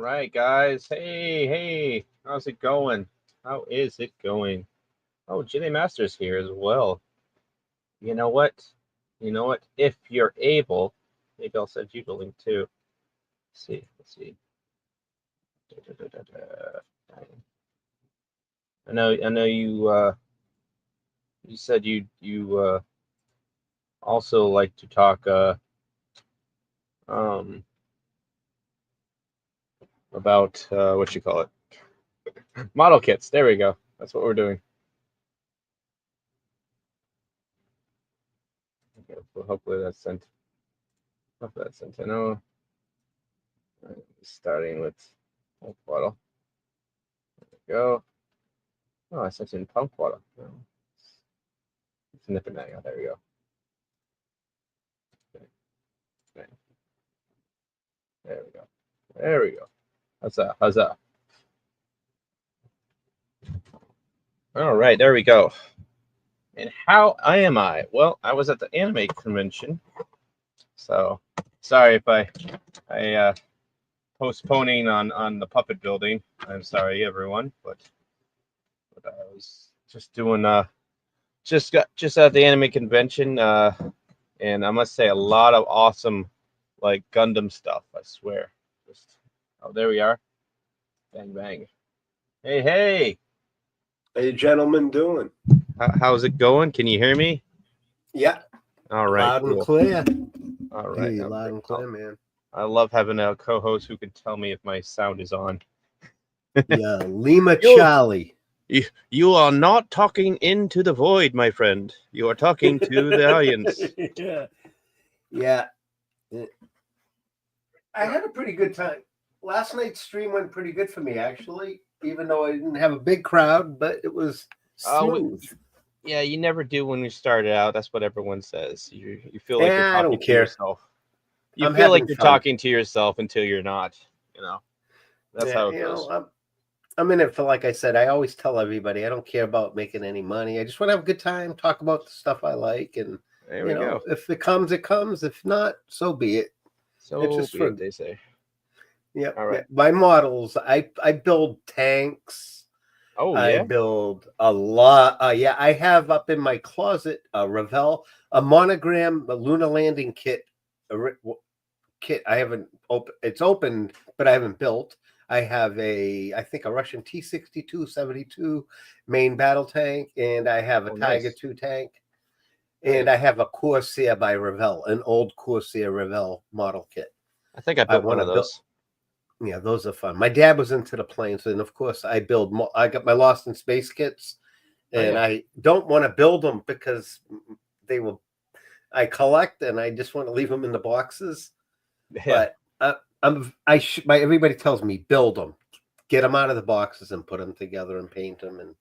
right, guys. Hey, how's it going? How is it going? Oh, Jimmy Master's here as well. You know what? You know what? If you're able, maybe I'll send you the link too. Let's see. Da, da, da, da, da. I know you said you also like to talk um about what you call it? Model kits. There we go. That's what we're doing. Okay, so hopefully that's sent. Hopefully that's sent. I know. Starting with punk bottle. There we go. Oh, I sent in punk bottle. Oh, it's nipping that out. There we go. Okay. Okay. There we go. There we go. How's that? How's that? All right, there we go. And how am I? Well, I was at the anime convention, so sorry if I postponing on the puppet building. I'm sorry, everyone, but I was just doing just at the anime convention, and I must say a lot of awesome like Gundam stuff. I swear. Just oh, there we are. Bang bang. Hey. How you gentlemen doing? How's it going? Can you hear me? Yeah. All right. Loud Cool. and clear. All right. Hey, loud and clear, man. I love having a co-host who can tell me if my sound is on. Yeah, Lima Charlie. You are not talking into the void, my friend. You are talking to the audience. Yeah. I had a pretty good time. Last night's stream went pretty good for me, actually, even though I didn't have a big crowd, but it was smooth. Yeah, you never do when you started out. That's what everyone says. You feel like you're I talking don't to care. yourself. You I'm feel like having you're fun. talking to yourself until you're not. That's how it goes. I'm in it for, like I said, I always tell everybody I don't care about making any money. I just want to have a good time, talk about the stuff I like, and There we go. if it comes, it comes. If not, so be it. So It's just be it, they say. Yeah. All right. Yeah. My models, I build tanks. Oh I yeah. build a lot. Yeah, I have up in my closet a Revell, a monogram, a lunar landing kit. Kit I haven't opened. It's opened, but I haven't built. I have I think a Russian T-62-72 main battle tank, and I have a Tiger nice. 2 tank, and I have a Corsair by Revell, an old Corsair Revell model kit. I think I built one of those. Yeah, those are fun. My dad was into the planes, and of course, I got my Lost in Space kits, and I don't want to build them because I collect, and I just want to leave them in the boxes. Yeah. But everybody tells me build them, get them out of the boxes, and put them together and paint them. And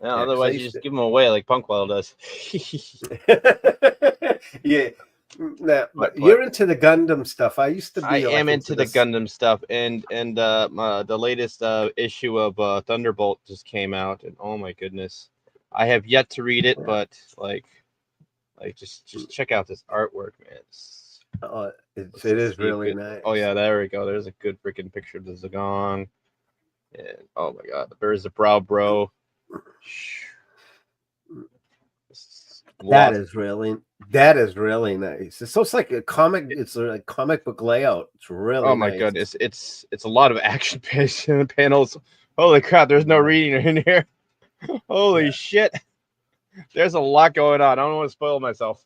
otherwise, you just give them away like Punkwell does. Yeah. But you're into the Gundam stuff. I used to be. I am into the Gundam stuff, and the latest issue of Thunderbolt just came out, and oh my goodness, I have yet to read it, but just check out this artwork, man. It is really nice. Oh yeah, there we go. There's a good freaking picture of the Zagong, and oh my god, there's the Brow Bro. That is really nice. It's like a comic. It's a comic book layout. It's really. Oh my goodness, it's a lot of action panels. Holy crap! There's no reading in here. Holy shit! There's a lot going on. I don't want to spoil myself.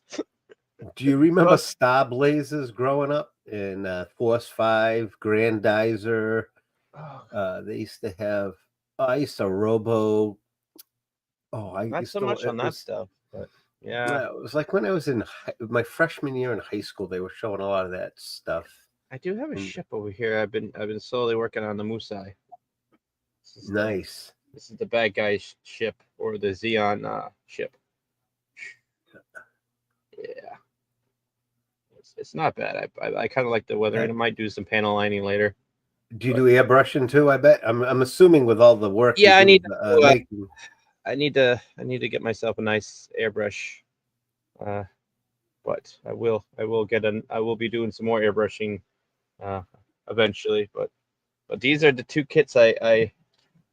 Do you remember Star Blazers growing up in Force 5, Grandizer? They used to have. I used to Robo. Not so much on that stuff, but yeah, it was like when I was in my freshman year in high school. They were showing a lot of that stuff. I do have a ship over here. I've been slowly working on the Musai. Nice. This is the bad guy ship, or the Xeon ship. Yeah, it's not bad. I kind of like the weather, and I might do some panel lining later. Do you do airbrushing too? I bet. I'm assuming with all the work. Yeah, I need to get myself a nice airbrush. But I will be doing some more airbrushing eventually. But But these are the two kits I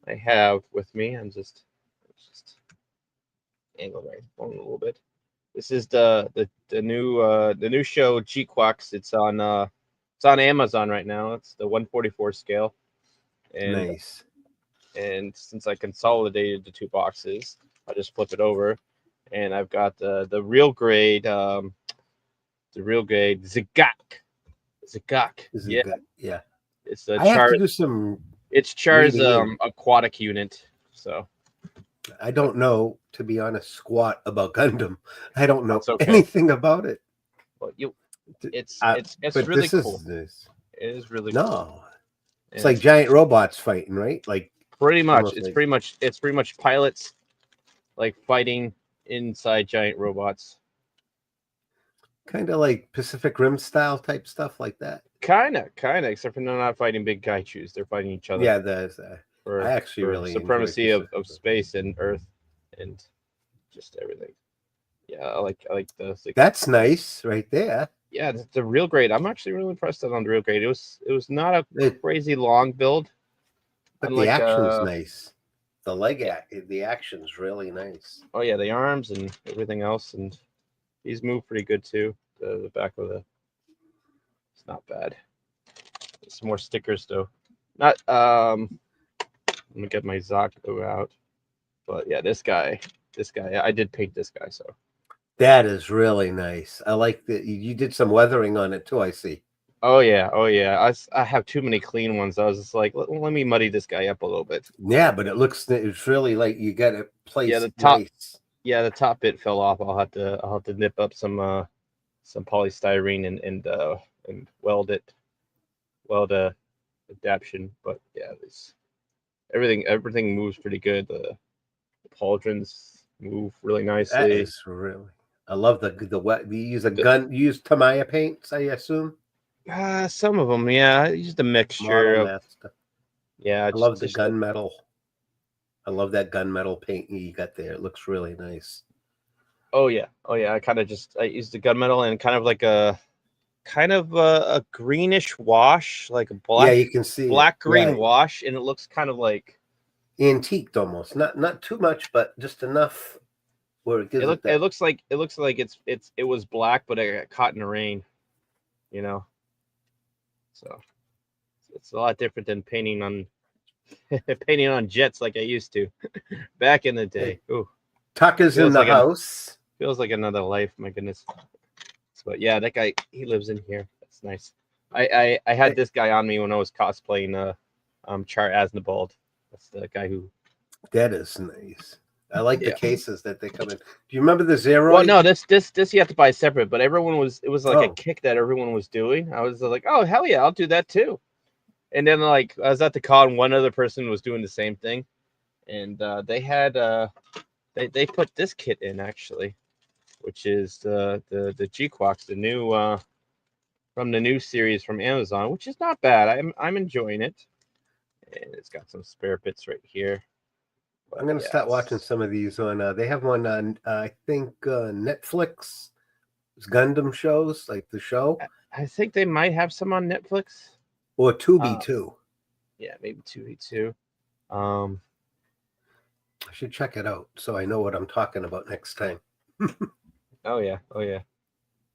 have with me. I'm just angle right a little bit. This is the new show G-Quacks. It's on Amazon right now. It's the 144 scale, and Nice. and since I consolidated the two boxes, I just flip it over, and I've got the real grade Zigak. Yeah, Yeah. it's the I have Char. to do some It's Char's reading in. aquatic unit. So I don't know, to be honest, squat about Gundam. I don't know that's okay. anything about it. Well, it's But really this cool. is this. It is really cool. No, it's And like giant robots fighting, right? Like pretty much, almost like it's pretty much pilots like fighting inside giant robots. kind of like Pacific Rim style type stuff like that. Kind of, except for they're not fighting big kaijus. They're fighting each other. Yeah, there's. For, I actually really enjoy supremacy of space and Earth and just everything. Yeah, I like the. That's nice, right there. Yeah, the real grade. I'm actually really impressed on the real grade. It was not a crazy long build, but the action's nice. The the action's really nice. Oh yeah, the arms and everything else, and these move pretty good too. The back of the, it's not bad. Some more stickers though. Not let me get my Zaku out. But yeah, this guy, I did paint this guy, so. That is really nice. I like that you did some weathering on it too. I see. Oh yeah. I have too many clean ones. I was just like, let me muddy this guy up a little bit. Yeah, but it's really like you got it placed. Yeah, the top. Nice. Yeah, the top bit fell off. I'll have to nip up some polystyrene and weld adaptation. But yeah, everything moves pretty good. The pauldrons move really nicely. That is really. I love the you use a gun. You use Tamiya paints, I assume. Some of them, yeah. I used a mixture of. Master. Yeah, I love the gunmetal. I love that gunmetal paint you got there. It looks really nice. Oh yeah. I used the gunmetal and kind of a greenish wash, like a black. Yeah, you can see black green wash, and it looks kind of like antiqued almost. Not too much, but just enough where it gives it looks like it was black, but it got caught in the rain, you know. So it's a lot different than painting on jets like I used to back in the day. Ooh. Tucker's in the house. Feels like another life, my goodness. But yeah, that guy, he lives in here. That's nice. I had this guy on me when I was cosplaying Char Aznavold. That's the guy who. That is nice. I like the cases that they come in. Do you remember the Zero? Well, no, this you have to buy separate, but it was like a kick that everyone was doing. I was like, oh hell yeah, I'll do that too. And then like I was at the con, one other person was doing the same thing, and they had they put this kit in actually, which is the G-Quacks, the new from the new series from Amazon, which is not bad. I'm enjoying it, and it's got some spare bits right here. But I'm gonna start watching some of these on. They have one on I think Netflix. It's Gundam shows, like the show. I think they might have some on Netflix. Or 2B2. Yeah, maybe 2B2. I should check it out so I know what I'm talking about next time. Oh yeah.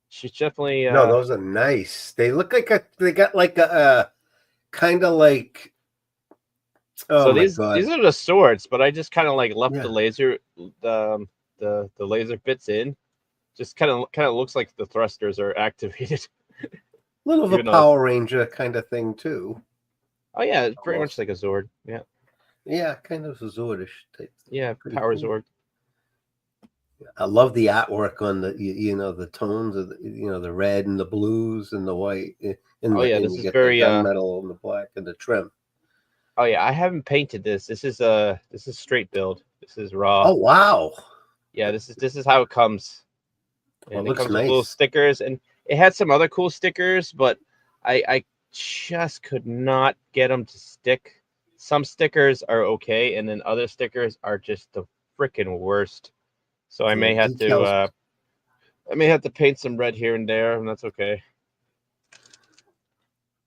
She's definitely. No, those are nice. They look like they got like a kind of like. Oh, so these are the swords, but I just kind of like left the laser the laser bits in. Just kind of looks like the thrusters are activated. Little of a Power Ranger kind of thing too. Oh yeah, it's pretty much like a Zord. Yeah. Yeah, kind of a Zordish type. Yeah, Power Zord. I love the artwork on the the tones of the red and the blues and the white. This is very gunmetal and the black and the trim. Oh yeah, I haven't painted this. This is straight build. This is raw. Oh wow. Yeah, this is how it comes. And it comes with little stickers, and it had some other cool stickers, but I just could not get them to stick. Some stickers are okay, and then other stickers are just the freaking worst. So I may have to paint some red here and there, and that's okay.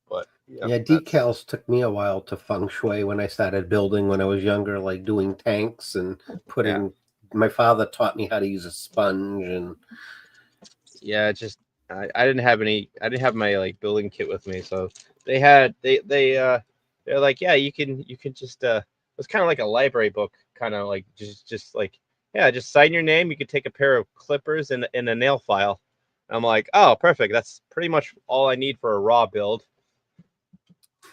But Yep, Yeah, that's decals took me a while to feng shui when I started building when I was younger, like doing tanks and putting. My father taught me how to use a sponge and yeah. It's just I didn't have any. I didn't have my like building kit with me, so they had they're like, yeah, you can just it was kind of like a library book, kind of like just like, yeah, just sign your name. You could take a pair of clippers and a nail file. I'm like, oh, perfect. That's pretty much all I need for a raw build.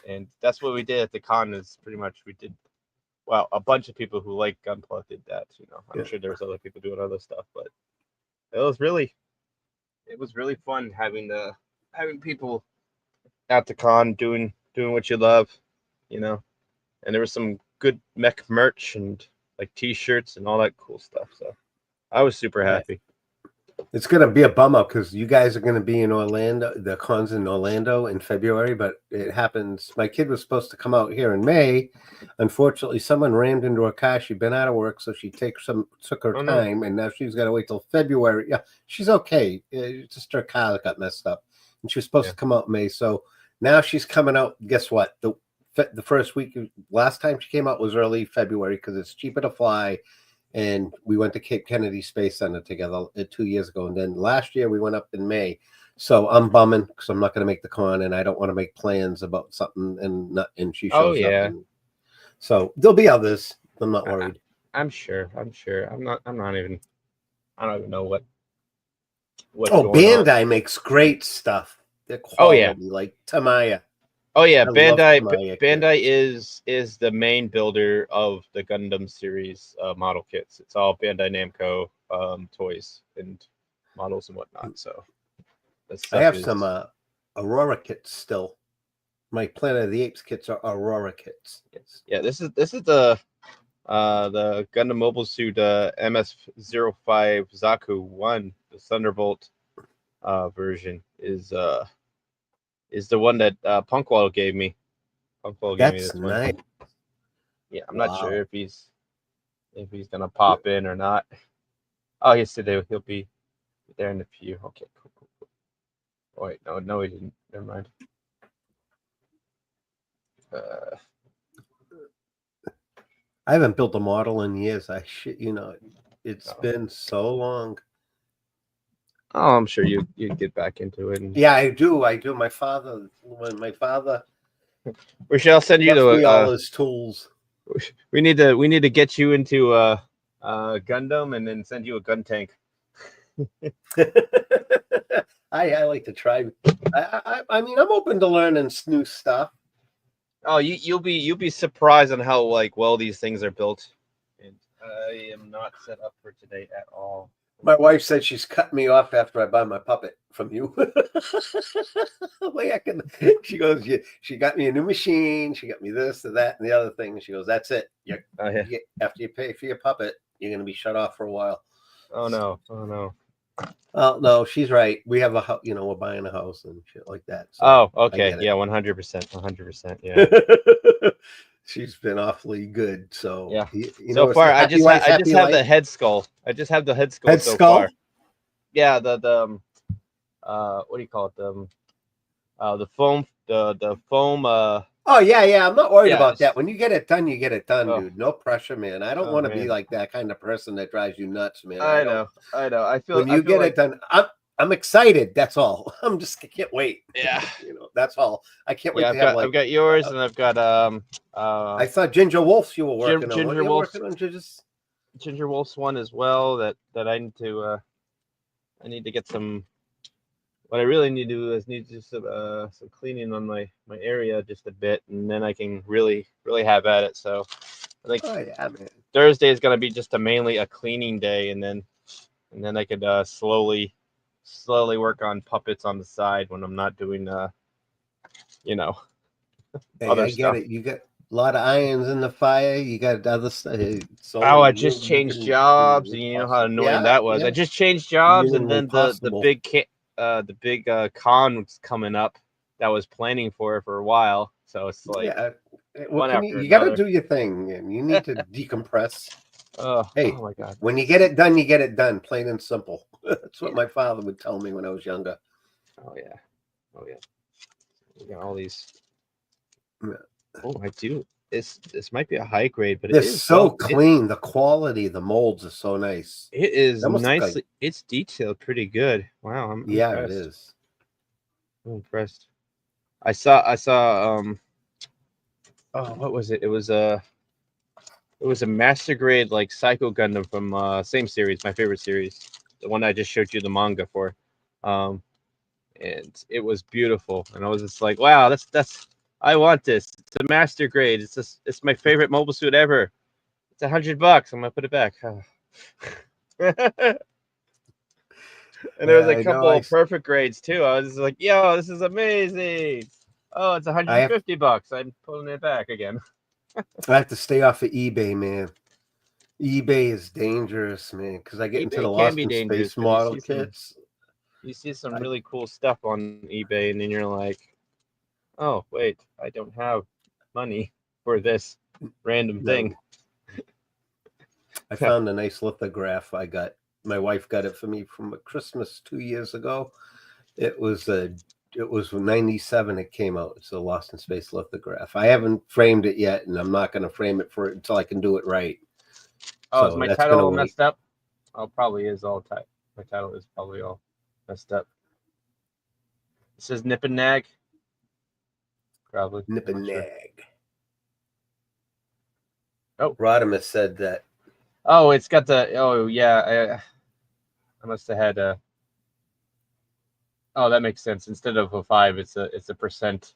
And that's what we did at the con. Is pretty much we did. Well, a bunch of people who like Gunpla did that. I'm yeah. sure there was other people doing other stuff, but it was really fun having people at the con doing what you love, you know. And there was some good mech merch and like T-shirts and all that cool stuff. So I was super Yeah. happy. It's going to be a bummer because you guys are going to be in Orlando. The con's in Orlando in February, but it happens. My kid was supposed to come out here in May. Unfortunately, someone rammed into her car. She'd been out of work, so she took her Oh no. time, and now she's got to wait till February. Yeah, she's okay. It's just her car got messed up, and she was supposed to come out in May. So now she's coming out. Guess what? The first week, last time she came out was early February because it's cheaper to fly. And we went to Cape Kennedy Space Center together 2 years ago. And then last year we went up in May. So I'm bumming because I'm not going to make the con and I don't want to make plans about something and she Oh shows up. yeah. And so there'll be others. I'm not worried. I'm sure. I'm not even. I don't even know what's Oh, going on. Bandai makes great stuff. They're Oh yeah. quality, like Tamaya. Oh yeah. I love Tamaya Bandai kits. is the main builder of the Gundam series model kits. It's all Bandai Namco toys and models and whatnot. So that I stuff have is. some Aurora kits still. My Planet of the Apes kits are Aurora kits. Yeah, this is the Gundam Mobile Suit MS-05 Zaku 1, the Thunderbolt version is the one that Punkwall gave me. Punkwall gave me That's this one. nice. Yeah, I'm not Wow. sure if he's gonna pop in or not. Oh, yes, today he'll be there in a few. Okay, cool. Oh, wait, no, he didn't. Never mind. I haven't built a model in years. It's Oh. been so long. Oh, I'm sure you get back into it. And Yeah, I do. When my father we shall send you left me all to. his tools. We need to get you into Gundam and then send you a gun tank. I like to try. I mean, I'm open to learning new stuff. Oh, you'll be surprised on how like well these things are built. And I am not set up for today at all. My wife said she's cut me off after I buy my puppet from you. She goes, she got me a new machine. She got me this and that and the other thing. She goes, that's it. After you pay for your puppet, you're going to be shut off for a while. Oh no. Oh no, she's right. We have we're buying a house and shit like that. So Oh, okay. Yeah, 100%. Yeah. She's been awfully good. So Yeah. so far, I just have the life. head skull. I just have the head skull Head so skull? far. Yeah, the what do you call it? The foam Oh yeah. I'm not worried Yeah, about that. When you get it done, you get it done, Oh. dude. No pressure, man. I don't Oh, want to be man. like that kind of person that drives you nuts, man. I know. I feel when you I feel get like, it done, I'm excited. That's all. I can't wait. Yeah. That's all. I can't wait Yeah, to have I've got yours and I've got I thought Ginger Wolf you were working on. Ginger What you Wolf's working on, Ginger's? Ginger Wolf's one as well that I need to get some. What I really need to do is need to do some cleaning on my area just a bit, and then I can really have at it. So I think Oh yeah, man. Thursday is gonna be just mainly a cleaning day, and then I could slowly work on puppets on the side when I'm not doing Hey, other I get stuff. it. You got a lot of irons in the fire. You got other stuff. So Oh, I just changed jobs, and you know how annoying that was. Yeah. I just changed jobs, You're and then the big con was coming up that I was planning for a while. So it's like What one can after you got to another. do your thing, and you need to decompress. Oh Hey, my God. when you get it done, you get it done. Plain and simple. That's what my father would tell me when I was younger. Oh yeah. We got all these Oh, I do. This might be a high grade, but it They're is so well. clean. The quality, the molds are so nice. It is They almost look like, nicely. It's detailed pretty good. Wow, I'm yeah, it impressed. is. I'm impressed. I saw. Oh, what was it? It was a master grade like Psycho Gundam from same series, my favorite series, the one I just showed you the manga for, um, and it was beautiful. And I was just like, wow, that's I want this. It's a master grade. It's my favorite mobile suit ever. It's $100. I'm gonna put it back. And there was Yeah, a I know. couple of perfect grades too. I was just like, yo, this is amazing. Oh, it's I have, $150. I'm pulling it back again. I have to stay off of eBay, man. eBay is dangerous, man, because I get into the eBay can Lost be in dangerous Space because model kits. you see some I, really cool stuff on eBay, and then you're like, oh wait, I don't have money for this random thing. no, I found a nice lithograph. My wife got it for me from a Christmas 2 years ago. It was 97. It came out. It's a Lost in Space lithograph. I haven't framed it yet, and I'm not going to frame it for it until I can do it right. Oh, is So my that's going to title wait. messed up? Oh, probably is all tight. My title is probably all messed up. It says Nip and Nag. Probably. Nip I'm and not sure. nag. Oh. Rodimus said that. Oh, it's got the. Oh yeah, I must have had a. Oh, that makes sense. Instead of a 5, it's a percent.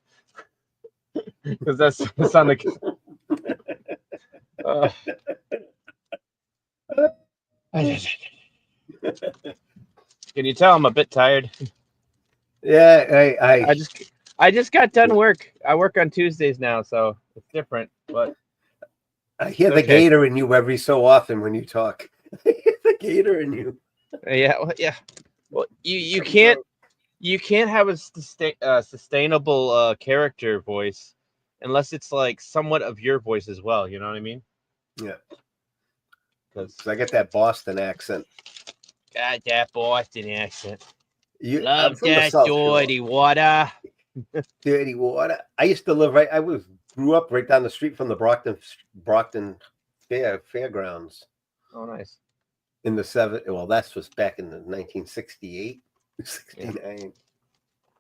Because that's on the. Uh, can you tell I'm a bit tired? Yeah, I just got done work. I work on Tuesdays now, so it's different, but I hear it's the okay. gator in you every so often when you talk. I hear the gator in you. Yeah, well, yeah. Well, you Comes can't out. have a sustainable character voice unless it's like somewhat of your voice as well. You know what I mean? Yeah, Because because I get that Boston accent. God, that Boston accent. I'm Love from the that South Shore. dirty water. Dirty water. I used to live right. Grew up right down the street from the Brockton Fairgrounds Oh, nice. in the seven. Well, that was back in the 1968, Yeah. 69.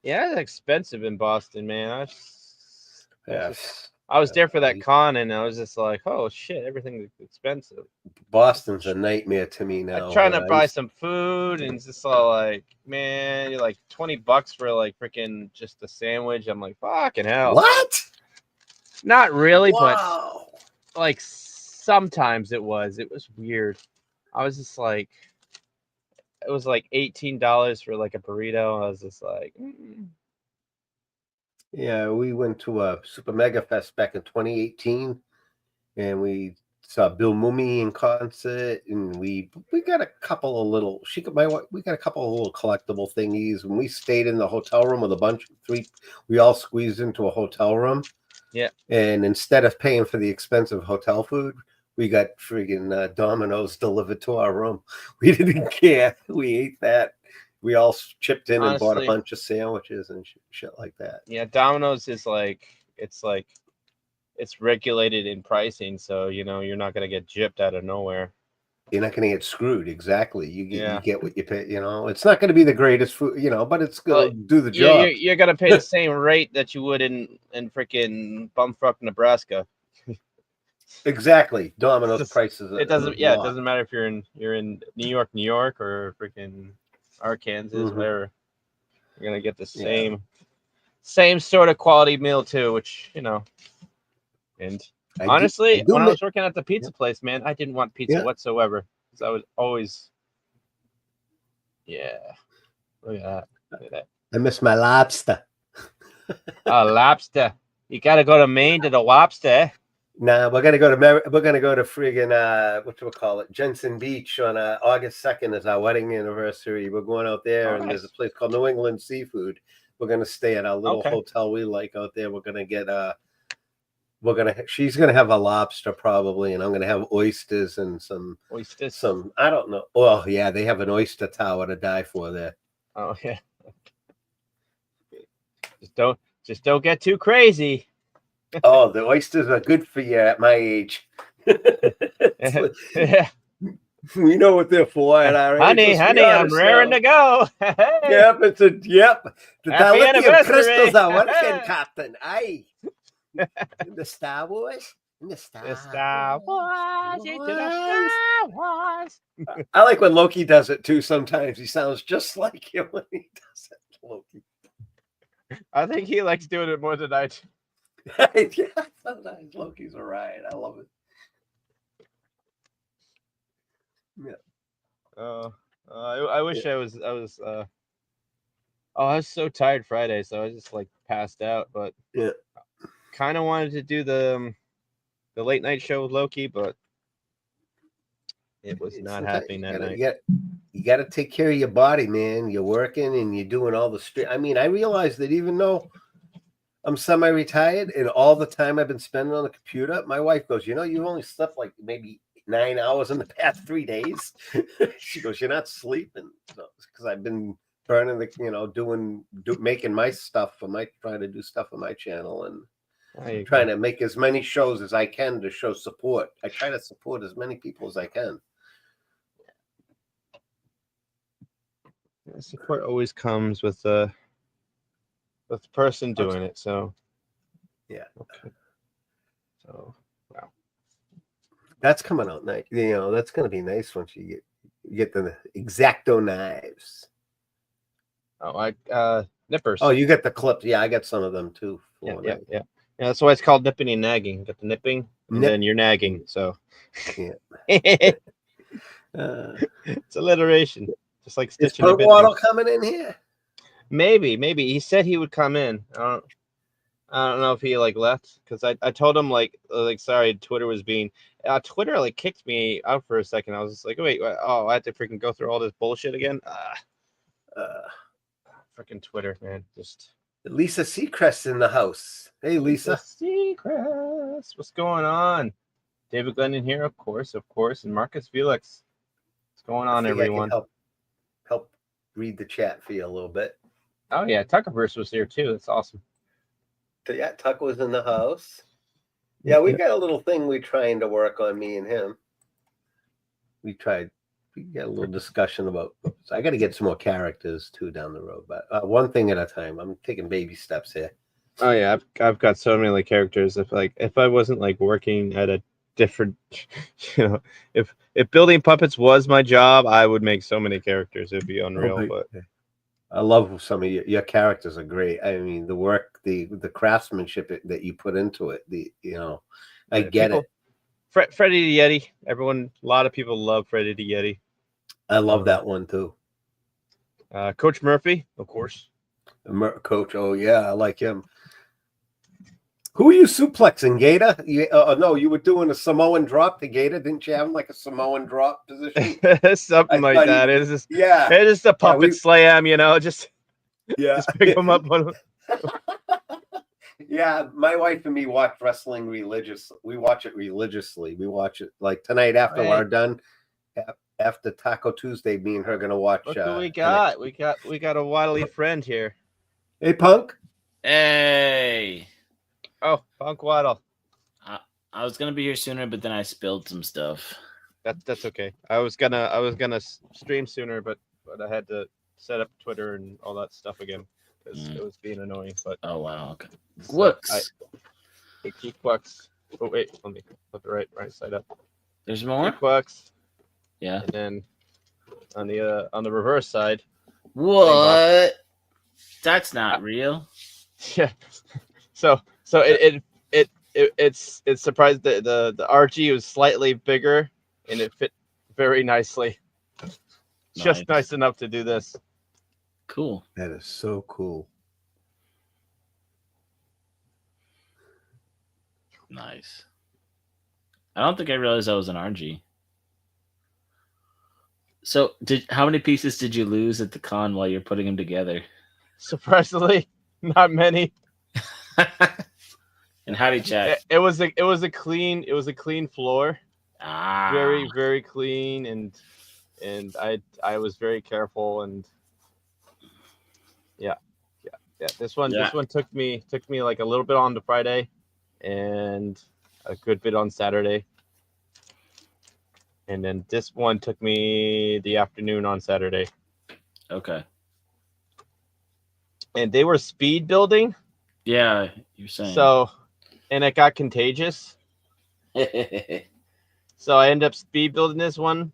Yeah, it's expensive in Boston, man. Yeah, I was there for that con, and I was just like, oh shit, everything's expensive. Boston's a nightmare to me I'm now. trying But to buy some food, and it's just all like, man, you're like $20 for like freaking just a sandwich. I'm like, fucking hell. What? Not really, Wow. but like sometimes it was. It was weird. I was just like, it was like $18 for like a burrito. I was just like, Yeah, we went to a Super Mega Fest back in 2018, and we saw Bill Mumy in concert, and we got a couple of little. We got a couple of little collectible thingies, and we stayed in the hotel room with a bunch of three. We all squeezed into a hotel room. yeah. And instead of paying for the expensive hotel food, we got friggin' Domino's delivered to our room. We didn't care. We ate that. We all chipped in and bought a Honestly, bunch of sandwiches and shit like that. yeah, Domino's is like, it's regulated in pricing, so you know you're not gonna get gypped out of nowhere. You're not going to get screwed. Exactly. You Yeah. get what you pay. It's not going to be the greatest food, but it's Well, going to do the you're, job. you're gonna pay the same rate that you would in freaking bumfuck Nebraska. Exactly. Domino's prices It a doesn't. Yeah, it lot. doesn't matter if you're in New York, or freaking Arkansas, whatever. You're gonna get the same sort of quality meal too, which And honestly, when I was working at the pizza place, man, I didn't want pizza whatsoever because I was always, yeah. Look at that. Look at that. I miss my lobster. Lobster. You gotta go to Maine to the lobster. Nah, we're gonna go to friggin' what do we call it? Jensen Beach on August 2nd is our wedding anniversary. We're going out there, and there's a place called New England Seafood. We're gonna stay at our little hotel we like out there. We're gonna get she's gonna have a lobster probably, and I'm gonna have oysters and some oysters. I don't know. Well, yeah, they have an oyster tower to die for there. Oh yeah. Just don't get too crazy. Oh, the oysters are good for you at my age. Yeah. We know what they're for at our age. Honey, Let's be honey, I'm honest raring now. to go. Hey, Yep, yep. The happy dilithium crystals anniversary. are working, Captain. Aye. In the Star Wars. In the The Star, Star Wars, into the Wars. Star Wars. I like when Loki does it too. Sometimes he sounds just like him when he does it. Loki. I think he likes doing it more than I do. Yeah, sometimes Loki's all right. I love it. Yeah. I wish I was. I was so tired Friday, so I just like passed out. But Yeah. kind of wanted to do the late night show with Loki, but it was not Sometimes happening that night. you gotta take care of your body, man. You're working and you're doing all the street. I mean, I realize that even though I'm semi-retired and all the time I've been spending on the computer, my wife goes, you've only slept like maybe 9 hours in the past 3 days. She goes, you're not sleeping. So, because I've been burning making my stuff trying to do stuff on my channel and trying to make as many shows as I can to show support. I try to support as many people as I can. Support always comes with the person doing it. So yeah. Okay. So wow. That's coming out nice. That's going to be nice once you get the X-Acto knives. Oh, nippers. Oh, you got the clips. Yeah, I got some of them too. Yeah. That's why it's called nipping and nagging. You got the nipping, and then you're nagging. So yeah. It's alliteration, just like Is stitching. Punk Waddle coming in here? Maybe. He said he would come in. I don't know if he like left because I told him like sorry, Twitter was being Twitter like kicked me out for a second. I was just like, wait, I have to freaking go through all this bullshit again. Freaking Twitter, man. Just Lisa Seacrest's in the house. Hey, Lisa. Seacrest, what's going on? David Glenn in here, of course, and Marcus Felix. What's going on, everyone? I can help read the chat for you a little bit. Oh yeah, Tuckerverse was here too. That's awesome. Yeah, Tuck was in the house. Yeah, we got a little thing we're trying to work on, me and him. We got a little discussion about. So I got to get some more characters too down the road, but one thing at a time. I'm taking baby steps here. Oh yeah, I've got so many characters. If I wasn't like working at a different, if building puppets was my job, I would make so many characters. It'd be unreal. But I love some of your characters are great. I mean, the work, the craftsmanship that you put into it. I get it. Freddy the Yeti. A lot of people love Freddy the Yeti. I love that one too. Coach Murphy, of course. Coach, oh yeah, I like him. Who are you suplexing, Gator? No, you were doing a Samoan drop to Gator. Didn't you have him like a Samoan drop position? Something like that. It's just it's just a puppet slam, just pick him up. Yeah, my wife and me watch wrestling religious. We watch it religiously. We watch it like tonight after we're done. After Taco Tuesday, me and her are gonna watch. Look who we got. We got a wily friend here. Hey, Punk. Hey. Oh, Punk Waddle. I was gonna be here sooner, but then I spilled some stuff. That's okay. I was gonna stream sooner, but I had to set up Twitter and all that stuff again because it was being annoying. But oh wow, okay. So Geekbucks. Oh wait, let me put the right side up. There's more. Geekbucks. Yeah. And then on the reverse side. What? That's not real. Yeah. So it's surprised that the RG was slightly bigger and it fit very nicely. Just nice enough to do this. Cool. That is so cool. Nice. I don't think I realized that was an RG. So, how many pieces did you lose at the con while you're putting them together? Surprisingly, not many. And how did you check? It was a clean floor. Very, very clean, and I was very careful, and yeah. This one took me like a little bit on to Friday, and a good bit on Saturday. And then this one took me the afternoon on Saturday. Okay. And they were speed building. Yeah, you're saying. So, and it got contagious. So I ended up speed building this one.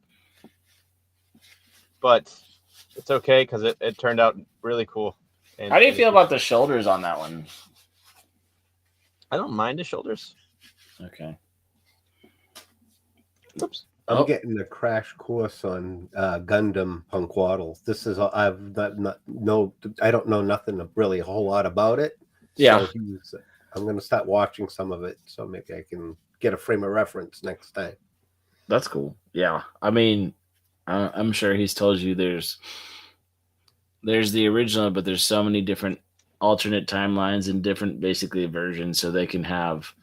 But it's okay because it turned out really cool. And, How do you feel about the shoulders on that one? I don't mind the shoulders. Okay. Oops. I'm getting a crash course on Gundam Punkwaddle. This is I don't know nothing really a whole lot about it. Yeah. So I'm going to start watching some of it, so maybe I can get a frame of reference next time. That's cool. Yeah, I mean, I'm sure he's told you there's the original, but there's so many different alternate timelines and different basically versions, so they can have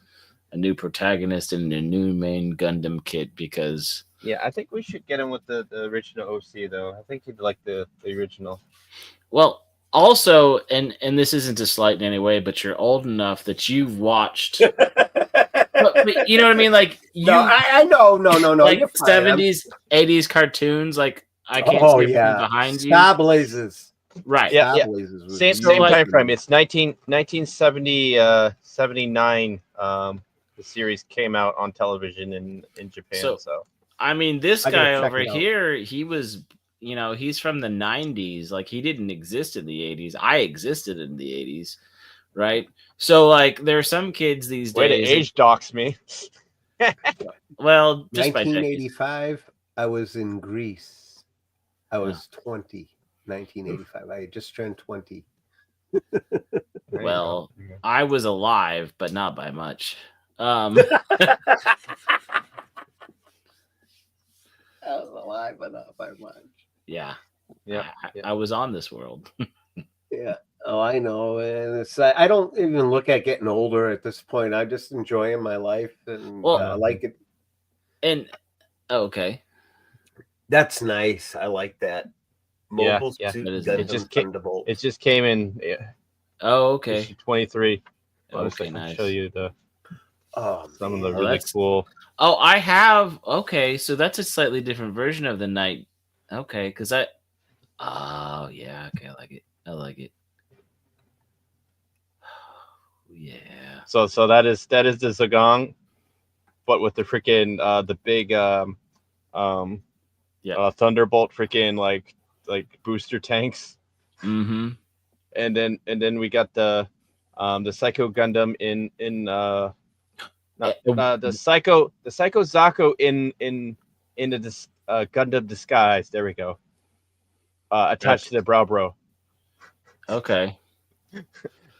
a new protagonist and a new main Gundam kit. Because I think we should get him with the original OC though. I think he'd like the original. Well, also, and this isn't a slight in any way, but you're old enough that you've watched. but you know what I mean? Like I know, no. Like 70s, 80s cartoons. Like I can't see from behind you. Star Blazers. Right. Yeah. Blazers Same time frame. It's 1970, 79. The series came out on television in Japan. So I mean, this guy over here, he was, he's from the 90s. Like, he didn't exist in the 80s. I existed in the 80s, right? So, like, there are some kids these days. Way to age dox me. Well, just 1985, I was in Greece. I was 20. 1985. I had just turned 20. Well, I was alive, but not by much. I was alive, but not by much. Yeah. I was on this world. Yeah. Oh, I know. And it's I don't even look at getting older at this point. I'm just enjoying my life, and I like it. And okay, that's nice. I like that. Mobile it just came in. Yeah. Oh, okay. 23. Okay, nice. Show you some of the really that's cool. Oh, I have. Okay, so that's a slightly different version of the night. Okay, because oh yeah, okay, I like it. Yeah. So that is the Zagong, but with the freaking the big Thunderbolt freaking like booster tanks. Mm-hmm. And then we got the Psycho Gundam the Psycho Zako in the Gundam disguise. There we go. Attached to the Brow Bro. Okay.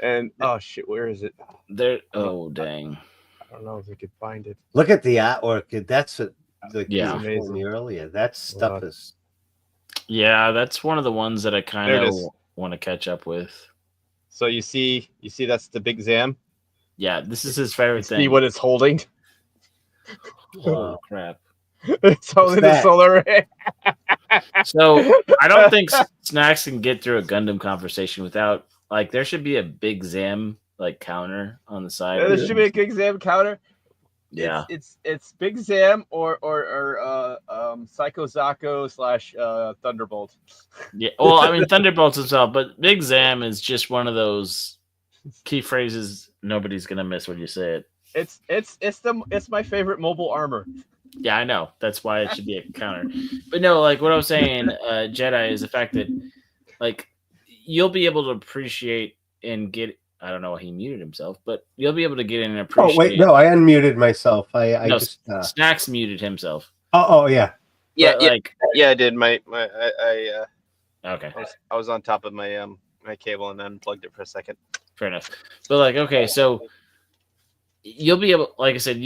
And oh shit, where is it? There. Oh dang. I don't know if we could find it. Look at the artwork. That's what amazing. Me earlier. That stuff is. Yeah, that's one of the ones that I kind of want to catch up with. So you see that's the big Zam. Yeah, this is his favorite thing. See what it's holding? Oh crap! It's holding the solar ray. So I don't think Snacks can get through a Gundam conversation without there should be a big Zam counter on the side. Yeah, there should be a big Zam counter. Yeah, it's Big Zam or Psycho Zako / Thunderbolt. Yeah, well, I mean Thunderbolt's himself, but Big Zam is just one of those key phrases nobody's gonna miss when you say it. It's my favorite mobile armor. Yeah, I know. That's why it should be a counter. But no, what I was saying, Jedi, is the fact that you'll be able to appreciate and get. I don't know why he muted himself, but you'll be able to get in and appreciate. Oh wait, no, I unmuted myself. I just Snacks muted himself. Oh yeah. Yeah, I did. I okay. I was on top of my my cable and unplugged it for a second. Fair enough. But okay, so you'll be able, like I said,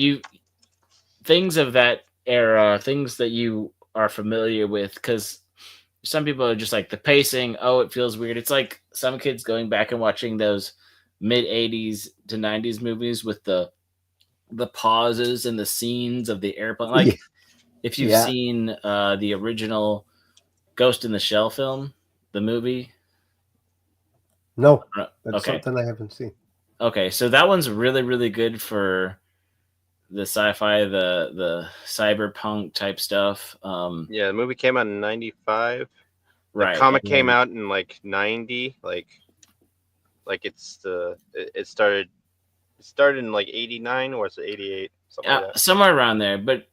things of that era, things that you are familiar with, because some people are just the pacing. Oh, it feels weird. It's like some kids going back and watching those mid 80s to 90s movies with the pauses and the scenes of the airplane. If you've seen the original Ghost in the Shell film, the movie. No, that's something I haven't seen. Okay, so that one's really, really good for the sci-fi, the cyberpunk type stuff. Yeah, the movie came out in 95. The Right. comic and came then- out in like 90. It started in like 89 or was it 88? Something like that. somewhere around there. But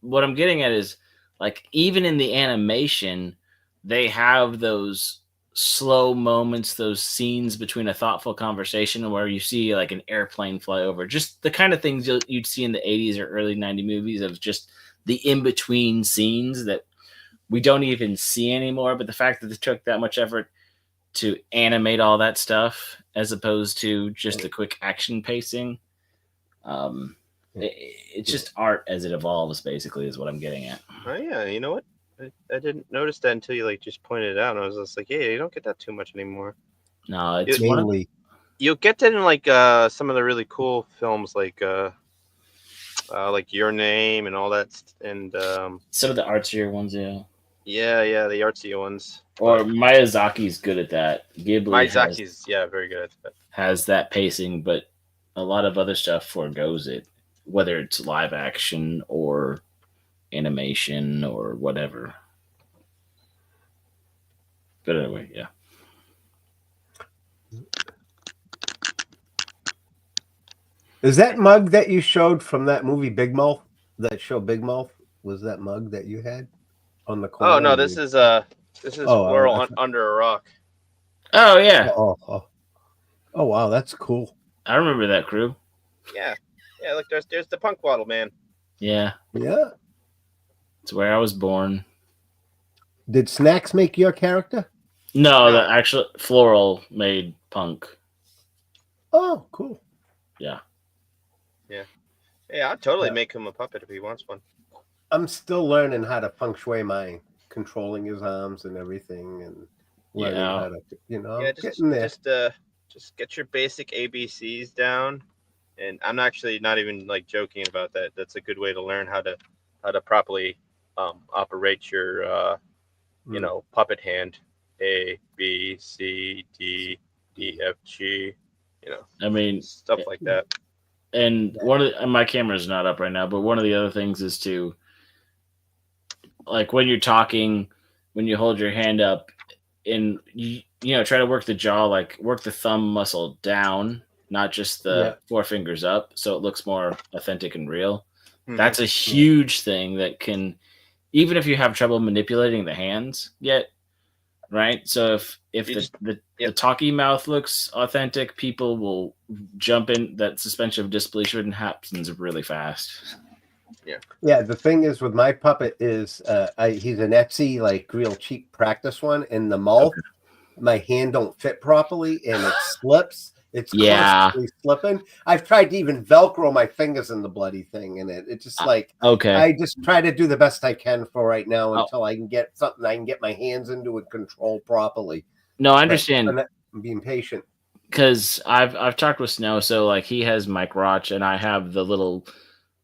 what I'm getting at is like even in the animation, they have those slow moments, those scenes between a thoughtful conversation where you see like an airplane fly over, just the kind of things you'd see in the 80s or early 90s movies of just the in between scenes that we don't even see anymore. But the fact that they took that much effort to animate all that stuff as opposed to just the quick action pacing. Um, it's just art as it evolves, basically, is what I'm getting at. Oh yeah, you know what? I didn't notice that until you like just pointed it out, and I was just like, yeah, you don't get that too much anymore. No, it's It- one of Mainly, You'll get that in like some of the really cool films, like Your Name and all that, and some of the artsier ones, yeah. yeah, the artsy ones. Or But Miyazaki's good at that. Ghibli Miyazaki's very good at that. has that pacing, but a lot of other stuff forgoes it, whether it's live action or animation or whatever. But anyway, yeah. is that mug that you showed from that movie Big Mouth? That show Big Mouth was that mug that you had on the corner? Oh no, this is Oh, Whirl Under a Rock. Oh yeah, oh, wow, that's cool. I remember that crew. Yeah, look, there's the Punk Waddle Man. Yeah, Yeah. it's where I was born. Did Snacks make your character? No, No. the actual Floral made Punk. Oh, cool. Yeah. Yeah, I'd totally Yeah. make him a puppet if he wants one. I'm still learning how to feng shui mine, controlling his arms and everything, and learning Yeah. how to, Yeah, getting there. just get your basic ABCs down. And I'm actually not even like joking about that. That's a good way to learn how to properly operate your puppet hand. A B C D E F G, I mean, stuff like that. and one of and my camera's not up right now, but one of the other things is to, like, when you're talking, when you hold your hand up and try to work the jaw, like work the thumb muscle down, not just the four fingers up, so it looks more authentic and real. Mhm. That's a huge thing that can, even if you have trouble manipulating the hands yet, right? So if the talky mouth looks authentic, people will jump in. That suspension of disbelief happens really fast. Yeah, the thing is with my puppet is he's an Etsy, like real cheap practice one, and the mouth, my hand don't fit properly and it slips. It's constantly slipping. I've tried to even Velcro my fingers in the bloody thing, and it just I just try to do the best I can for right now until I can get something I can get my hands into and control properly. No, I understand. I'm being patient. Because I've talked with Snow, so like he has Mike Roch and I have the little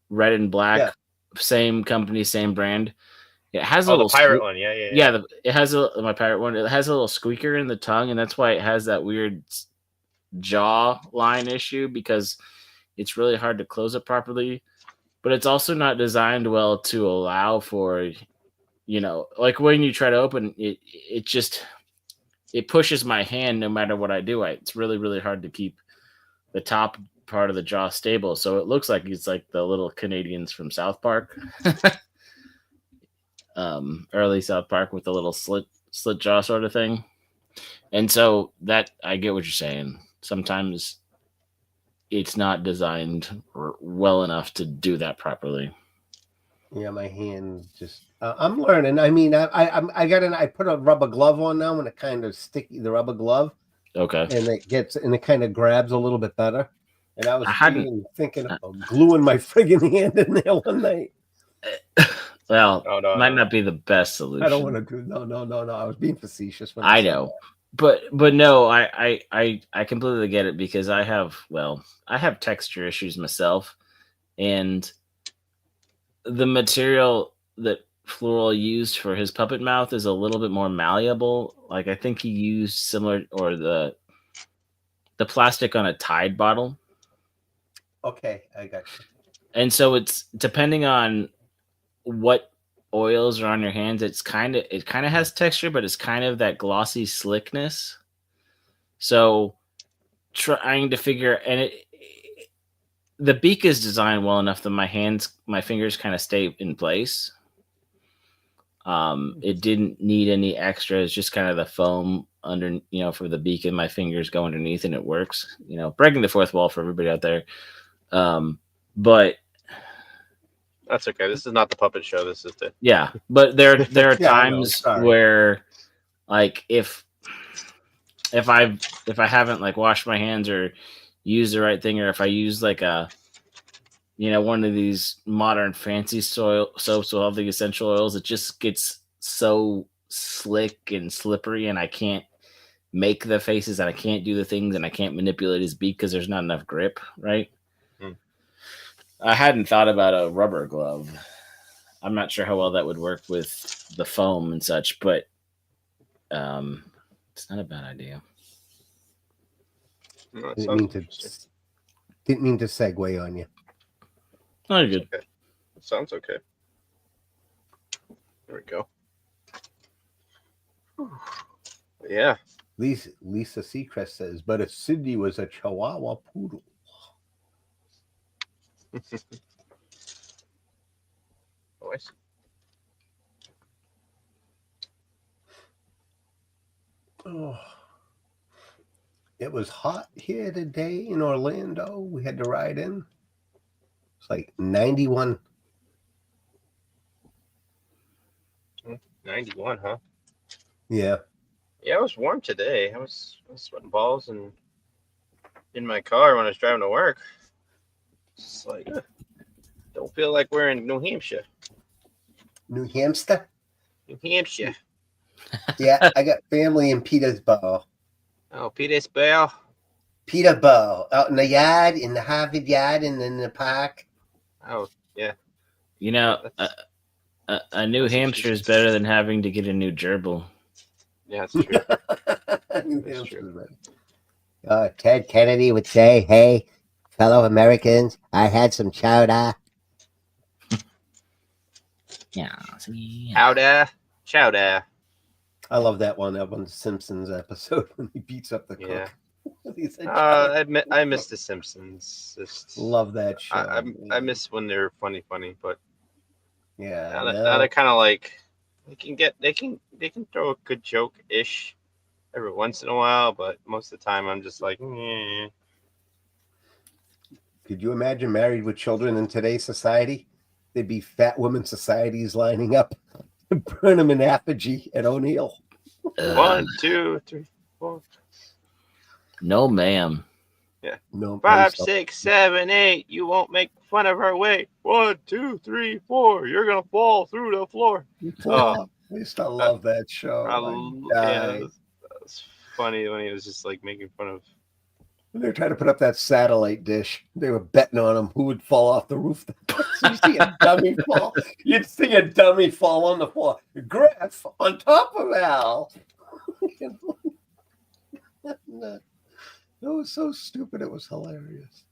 red and black, same company, same brand. It has a little pirate one, yeah. It has my pirate one. It has a little squeaker in the tongue, and that's why it has that weird jaw line issue, because it's really hard to close it properly. But it's also not designed well to allow for, like when you try to open it, it pushes my hand no matter what I do. It's really, really hard to keep the top part of the jaw stable. So it looks like it's like the little Canadians from South Park. Early South Park with the little slit jaw sort of thing. And so that, I get what you're saying. Sometimes it's not designed well enough to do that properly. Yeah, my hand just. I'm learning. I mean, I put a rubber glove on now, and it kind of sticky. The rubber glove. Okay. And it kind of grabs a little bit better. And I was even thinking of gluing my friggin' hand in there one night. Well, might not be the best solution. I don't want to do. No. I was being facetious. When I know. But no, I completely get it, because I have texture issues myself, and the material that Floral used for his puppet mouth is a little bit more malleable. Like I think he used similar, or the the plastic on a Tide bottle. Okay, I got you. And so it's depending on what oils are on your hands, it kind of has texture, but it's kind of that glossy slickness. So trying to figure, and the beak is designed well enough that my fingers kind of stay in place. It didn't need any extras, just kind of the foam under, for the beak, and my fingers go underneath, and it works. Breaking the fourth wall for everybody out there. But that's okay. This is not the puppet show. This is the But there are Yeah, times where, like, if I haven't like washed my hands or used the right thing, or if I use like a one of these modern fancy soaps with all the essential oils, it just gets so slick and slippery, and I can't make the faces, and I can't do the things, and I can't manipulate his beak because there's not enough grip, right? I hadn't thought about a rubber glove. I'm not sure how well that would work with the foam and such, but it's not a bad idea. No, didn't mean to segue on you. Oh, good. Okay. Sounds okay. There we go. Yeah. Lisa Seacrest says, but if Sydney was a Chihuahua poodle. Voice. Oh, it was hot here today in Orlando. We had to ride in. It's like 91. 91, huh? Yeah. Yeah, it was warm today. I was sweating balls and in my car when I was driving to work. It's like, don't feel like we're in New Hampshire. New Hampshire? New Hampshire. Yeah, I got family in Petersburg. Oh, Petersburg. Peterborough, out in the yard, in the Harvard yard, and in the park. Oh, yeah. A New Hampshire is better than having to get a new gerbil. Yeah, that's true. That's true. Ted Kennedy would say, hey, fellow Americans, I had some chowder. Yeah. Chowder. I love that one the Simpsons episode when he beats up the cook. Yeah. Said, I miss the Simpsons. Love that show. I miss when they're funny, but yeah, now they're kind of like they can throw a good joke ish every once in a while, but most of the time I'm just like, eh. Could you imagine Married with Children in today's society? There'd be fat women societies lining up to burn them in effigy at O'Neill. 1, 2, 3, 4. No, ma'am. Yeah. No. 5, 6, 7, 8. You won't make fun of her weight. 1, 2, 3, 4. You're gonna fall through the floor. I used to love that show. That was funny when he was just like making fun of. When they were trying to put up that satellite dish, they were betting on him who would fall off the roof. So you see a dummy fall. You'd see a dummy fall on the floor. Griff on top of Al. That was so stupid. It was hilarious.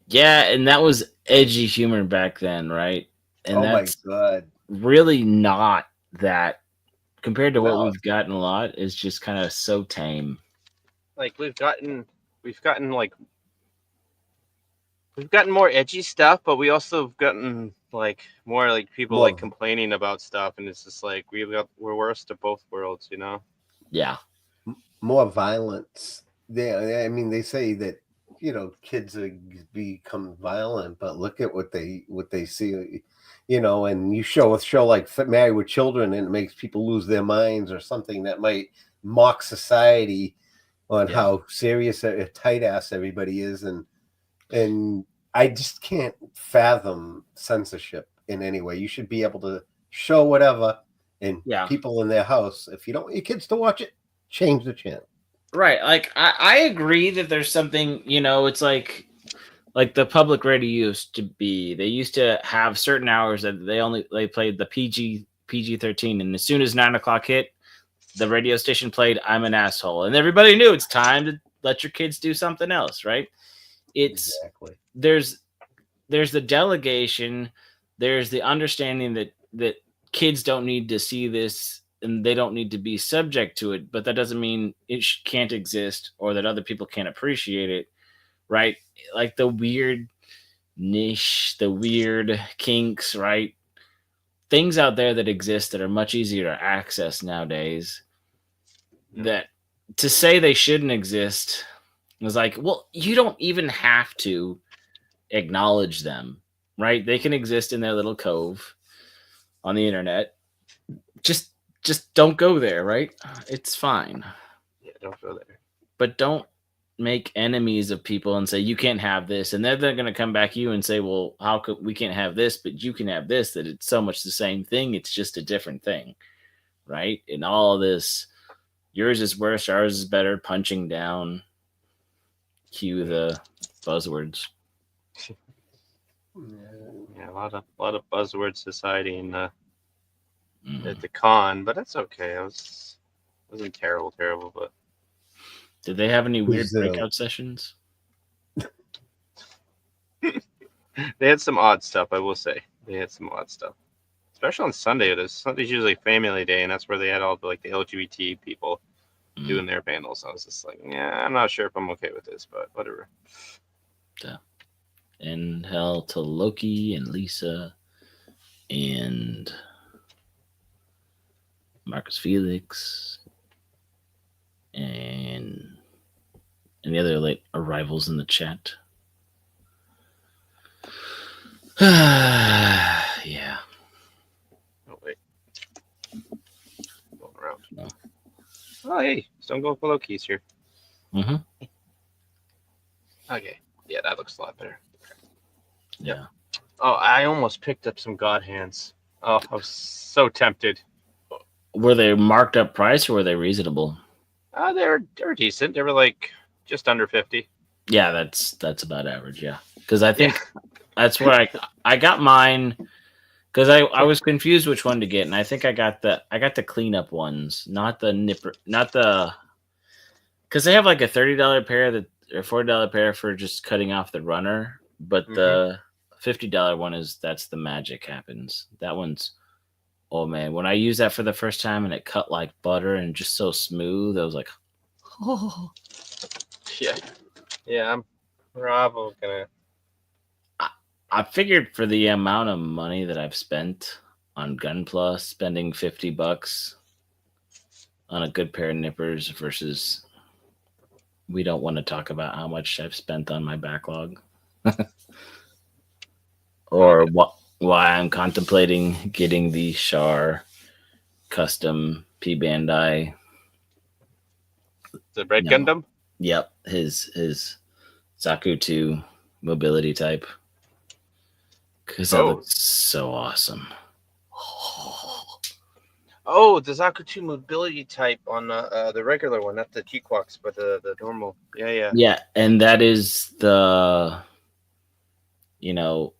Yeah, and that was edgy humor back then, right? And that's my God. Really not that compared to what we've gotten a lot is just kind of so tame. Like we've gotten more edgy stuff, but we also have gotten like more like people like complaining about stuff, and it's just like we're worse to both worlds, you know? Yeah. More violence. Yeah, I mean they say that kids become violent, but look at what they see, and you show a show like Married with Children, and it makes people lose their minds or something that might mock society on how serious a tight ass everybody is, and I just can't fathom censorship in any way. You should be able to show whatever, and people in their house, if you don't want your kids to watch it, change the channel. Right. Like I agree that there's something, it's like the public radio used to be. They used to have certain hours that they played the PG-13, and as soon as 9 o'clock hit, the radio station played "I'm an Asshole," and everybody knew it's time to let your kids do something else, right? It's Exactly. there's the delegation, there's the understanding that kids don't need to see this and they don't need to be subject to it, but that doesn't mean it can't exist or that other people can't appreciate it, right? Like the weird niche, the weird kinks, right? Things out there that exist that are much easier to access nowadays, that to say they shouldn't exist is like, well, you don't even have to acknowledge them, right? They can exist in their little cove on the internet. Just don't go there, right? It's fine. Yeah, don't go there. But don't make enemies of people and say you can't have this, and then they're going to come back to you and say, well, how could we can't have this but you can have this? That it's so much the same thing, it's just a different thing, right? And all this, yours is worse, ours is better, punching down, cue the buzzwords. Yeah, a lot of buzzword society in at Mhm. the con, but that's okay. Wasn't terrible, but Did they have any weird Brazil. breakout sessions? they had some odd stuff. I will say they had some odd stuff, especially on Sunday. Sunday's usually Family Day, and that's where they had all the LGBT people doing their panels. I was just like, yeah, I'm not sure if I'm okay with this, but whatever. Yeah. And hell to Loki and Lisa and Marcus Felix and any other late arrivals in the chat. Yeah. Oh wait, going around. No. Oh hey, Stone Cold Below Keys here. Mm-hmm. Okay, yeah, that looks a lot better. Yeah. Oh, I almost picked up some God Hands. Oh, I was so tempted. Were they marked up price or were they reasonable? They were decent. They were like just under 50. Yeah, that's about average. Yeah, because I think that's where I got mine. Because I was confused which one to get, and I think I got the cleanup ones, not the nipper, not the. Because they have like a $30 pair or $40 pair for just cutting off the runner, but the $50 one that's the magic happens. That one's, oh man, when I used that for the first time and it cut like butter and just so smooth, I was like, oh. Yeah, I'm probably gonna. I figured for the amount of money that I've spent on GUNPLA, spending $50 on a good pair of nippers versus, we don't want to talk about how much I've spent on my backlog. Or why I'm contemplating getting the Char custom P Bandai. The Red Gundam? Yep, his Zaku 2 mobility type. Because that looks so awesome. Oh, the Zaku 2 mobility type on the regular one, not the T-Quox, but the normal. Yeah. Yeah, and that is the, the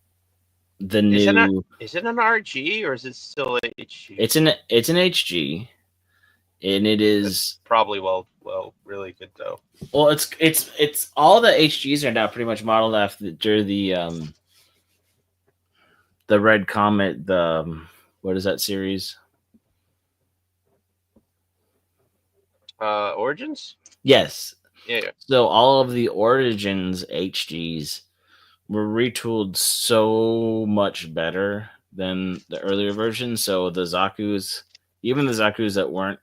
new. Is it an RG or is it still HG? It's an HG, and it is That's probably really good though. Well, it's all the HGs are now pretty much modeled after the Red Comet. What is that series? Origins? Yes. Yeah. So all of the Origins HGs were retooled so much better than the earlier versions. So the Zakus, even the Zakus that weren't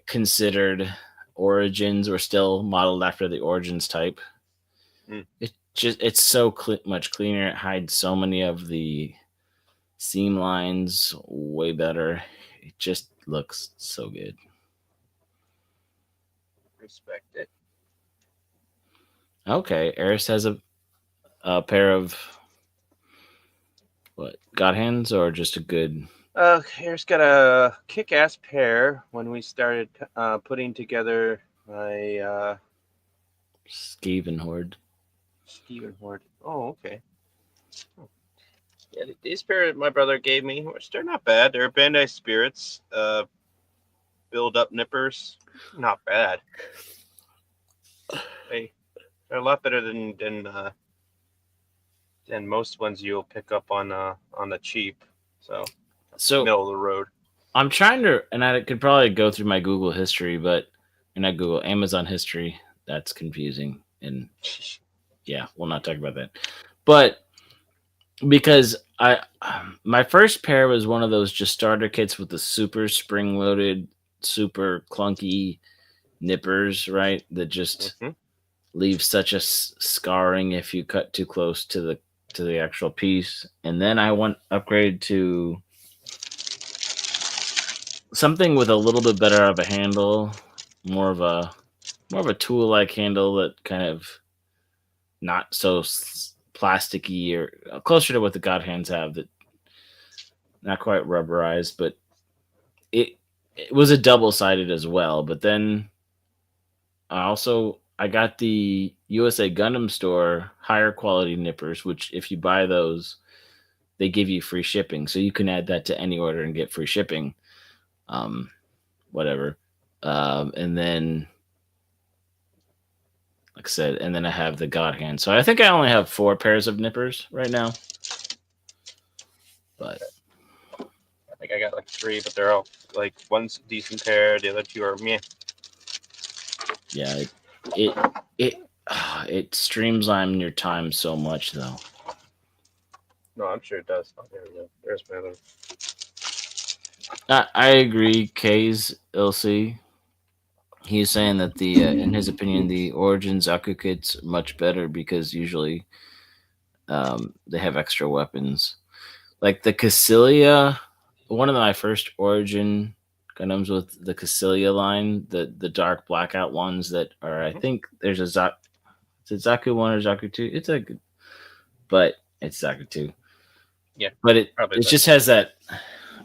considered Origins, were still modeled after the Origins type. It's so much cleaner. It hides so many of the seam lines way better. It just looks so good. Respect it. Okay, Eris has a pair of what, God Hands, or just a good? Eris got a kick-ass pair when we started putting together my Skeven Horde. Oh, okay. Yeah, these pair my brother gave me, which they're not bad. They're Bandai Spirits build-up nippers. Not bad. They're a lot better than most ones you'll pick up on the cheap. So middle of the road. I'm trying to, and I could probably go through my Google history, but not Google, Amazon history. That's confusing, and yeah, we'll not talk about that. But because my first pair was one of those just starter kits with the super spring loaded, super clunky nippers, right? That just leave such a scarring if you cut too close to the actual piece. And then I upgrade to something with a little bit better of a handle, more of a tool like handle that kind of not so plasticky or closer to what the God hands have, that not quite rubberized, but it was a double sided as well. But then I got the USA Gundam store higher quality nippers, which if you buy those, they give you free shipping. So you can add that to any order and get free shipping. Whatever. And then, like I said, and then I have the God hand. So I think I only have 4 pairs of nippers right now. But I think I got like 3, but they're all like one's a decent pair, the other 2 are meh. Yeah, it streamlines your time so much, though. No, I'm sure it does. Oh, there we go. There's my other. I agree. K's LC. He's saying that in his opinion, the Origin Zaku kit's much better because usually they have extra weapons. Like the Cassilia, one of my first Origin Gundams with the Cassilia line, the dark blackout ones that are, I think there's is it Zaku 1 or Zaku 2? It's Zaku 2. Yeah. But it probably just has that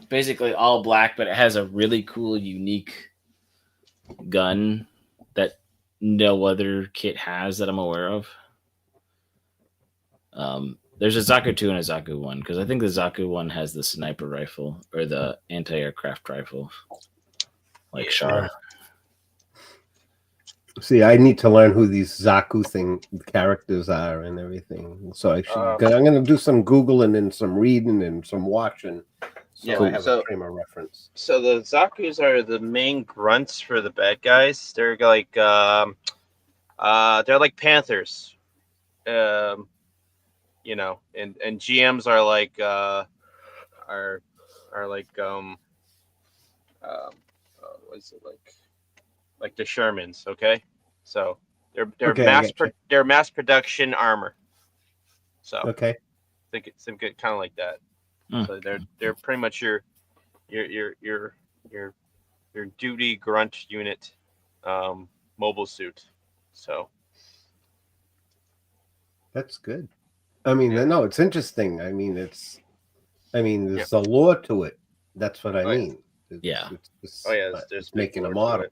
basically all black, but it has a really cool, unique gun that no other kit has that I'm aware of. There's a Zaku 2 and a Zaku 1, because I think the Zaku 1 has the sniper rifle or the anti-aircraft rifle, like Char. See, I need to learn who these Zaku characters are and everything. So I'm going to do some Googling and some reading and some watching. So I have a frame of reference. So the Zakus are the main grunts for the bad guys. They're like they're like panthers. You know, and GMs are like what is it like the Shermans, okay? So they're mass production armor. So okay, I think it's kind of like that. So they're pretty much your duty grunt unit mobile suit. So that's good. I mean, no, it's interesting. I mean, there's a lore to it. That's what I mean. There's making a model.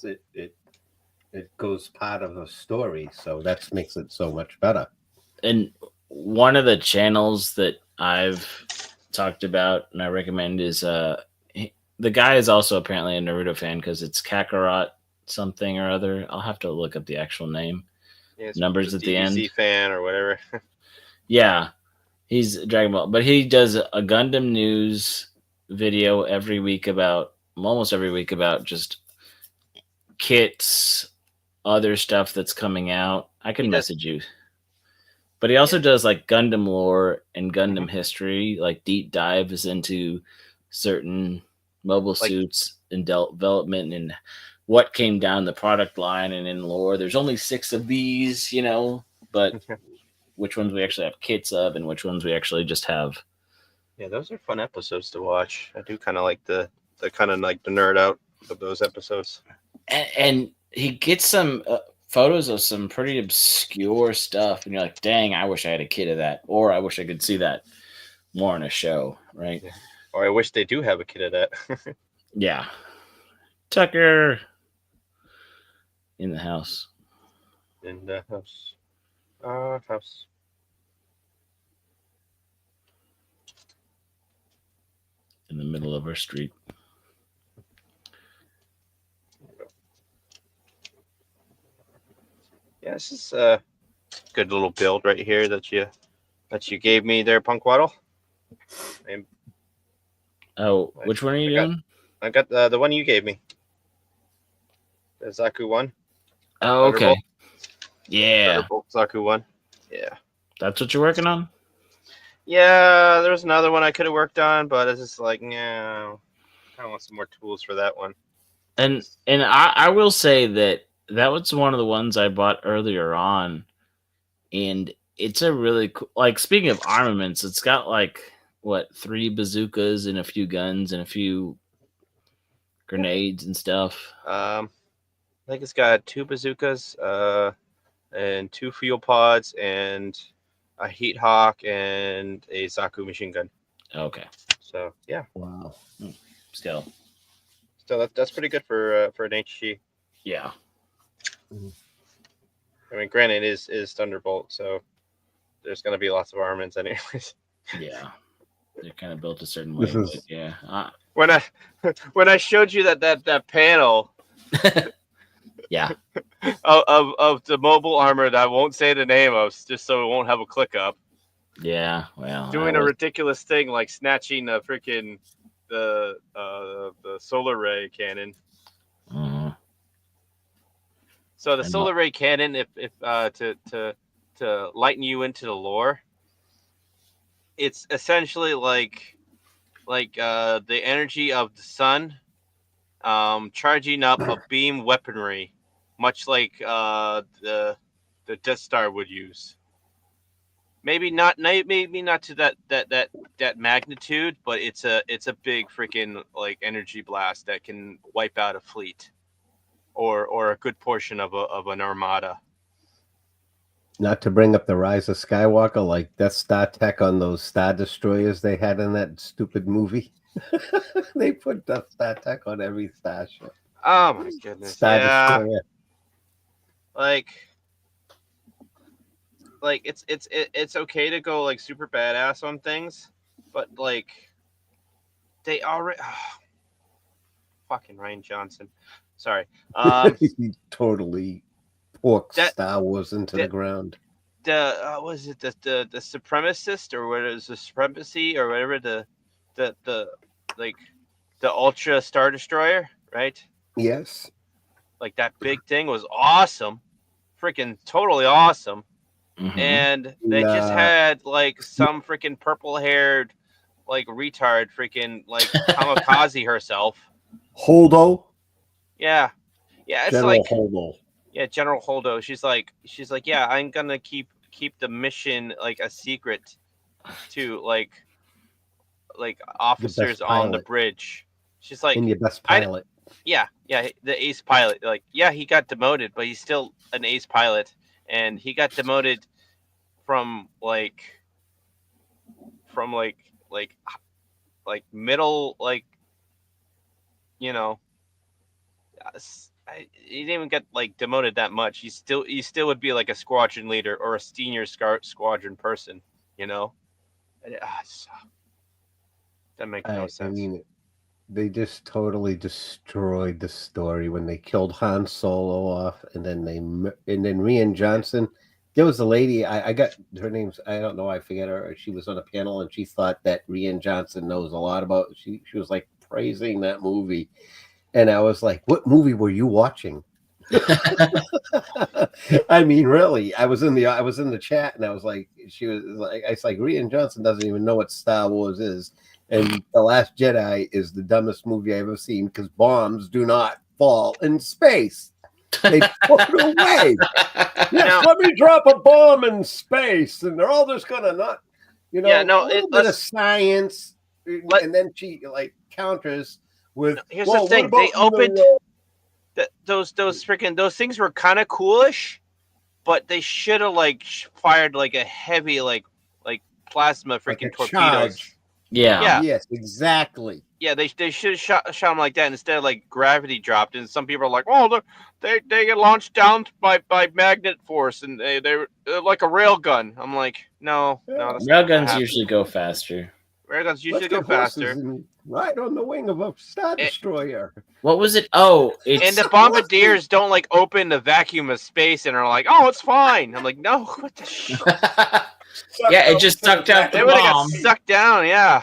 It goes part of the story, so that makes it so much better. And one of the channels that I've talked about and I recommend is the guy is also apparently a Naruto fan, because it's Kakarot something or other. I'll have to look up the actual name. Numbers at the end. Fan or whatever. Yeah, he's Dragon Ball, but he does a Gundam news video almost every week about just kits, other stuff that's coming out. I can message you. But he also does like Gundam lore and Gundam history, like deep dives into certain mobile suits and development and what came down the product line and in lore. There's only 6 of these, but which ones we actually have kits of and which ones we actually just have. Yeah, those are fun episodes to watch. I do kind of like the kind of like the nerd out of those episodes. And he gets some photos of some pretty obscure stuff, and you're like, dang, I wish I had a kit of that, or I wish I could see that more in a show, right? Yeah. Or I wish they do have a kit of that. Yeah. Tucker in the house. In the house. House. In the middle of our street. Yeah, this is a good little build right here that you gave me there, Punkwaddle. Oh, which one are you doing? I got the one you gave me. The Zaku one. Oh, okay. Thunderbolt. Yeah. Thunderbolt Zaku one. Yeah. That's what you're working on? Yeah, there was another one I could have worked on, but it's just like, no. I kind of want some more tools for that one. And I will say that was one of the ones I bought earlier on, and it's a really cool. Like, speaking of armaments, it's got like 3 bazookas and a few guns and a few grenades and stuff. I think it's got 2 bazookas, and 2 fuel pods, and a heat hawk, and a Zaku machine gun. Okay. So yeah. Wow. Still. So that's pretty good for an HG. Yeah. I mean, granted, it is Thunderbolt, so there's going to be lots of armaments anyways. Yeah. They're kind of built a certain way, but yeah. When I showed you that panel, yeah, of the mobile armor that I won't say the name of, just so it won't have a click up. Yeah, well, doing a ridiculous thing like snatching the freaking the solar ray cannon. Mm-hmm. So the solar ray cannon, if to lighten you into the lore, it's essentially like the energy of the sun, charging up a beam weaponry, much like the Death Star would use. Maybe not to that magnitude, but it's a big freaking like energy blast that can wipe out a fleet, or a good portion of an armada. Not to bring up the Rise of Skywalker, like Death Star tech on those Star Destroyers they had in that stupid movie. They put Death Star tech on every starship. Oh my goodness! Star Destroyer. Like it's okay to go like super badass on things, but like they already fucking Ryan Johnson. Sorry. He totally porked Star Wars into the ground. Was it the supremacist, or what is the supremacy, or whatever, the like the Ultra Star Destroyer, right? Yes. Like that big thing was awesome. Freaking totally awesome. Mm-hmm. And they just had like some freaking purple-haired like retard freaking like kamikaze herself. Holdo? Yeah. It's General like Holdo. Yeah, General Holdo. She's like, yeah, I'm gonna keep the mission like a secret to like officers on the bridge. She's like, and your best pilot. Yeah, the ace pilot. Like, yeah, he got demoted, but he's still an ace pilot, and he got demoted from middle, like, you know. He didn't even get like demoted that much. He still would be like a squadron leader or a senior squadron person, you know. That makes no sense. I mean, they just totally destroyed the story when they killed Han Solo off, and then Rian Johnson. There was a lady, I got her name's, I don't know, I forget her. She was on a panel and she thought that Rian Johnson knows a lot about. She was like praising that movie. And I was like, what movie were you watching? I mean, really, I was in the chat and I was like, it's like Rian Johnson doesn't even know what Star Wars is. And The Last Jedi is the dumbest movie I've ever seen because bombs do not fall in space. They put it away. Yes, let me drop a bomb in space. And they're all just going to not, a little bit of science. And then she like counters with, here's the thing, they opened those things were kind of coolish, but they should have like fired like a heavy like plasma freaking torpedoes. Charge. Yeah. Yes, exactly. Yeah, they should have shot them like that instead of like gravity dropped. And some people are like, oh, they get launched down by magnet force, and they're like a rail gun. I'm like, no. Rail guns usually go faster. Railguns usually Let's go get horses faster. and ride on the wing of a Star Destroyer. What was it? Oh, And it's the bombardiers don't like open the vacuum of space and are like, "Oh, it's fine." I'm like, "No, what the shit?" yeah, it just sucked out the They would have got bomb. sucked down. Yeah.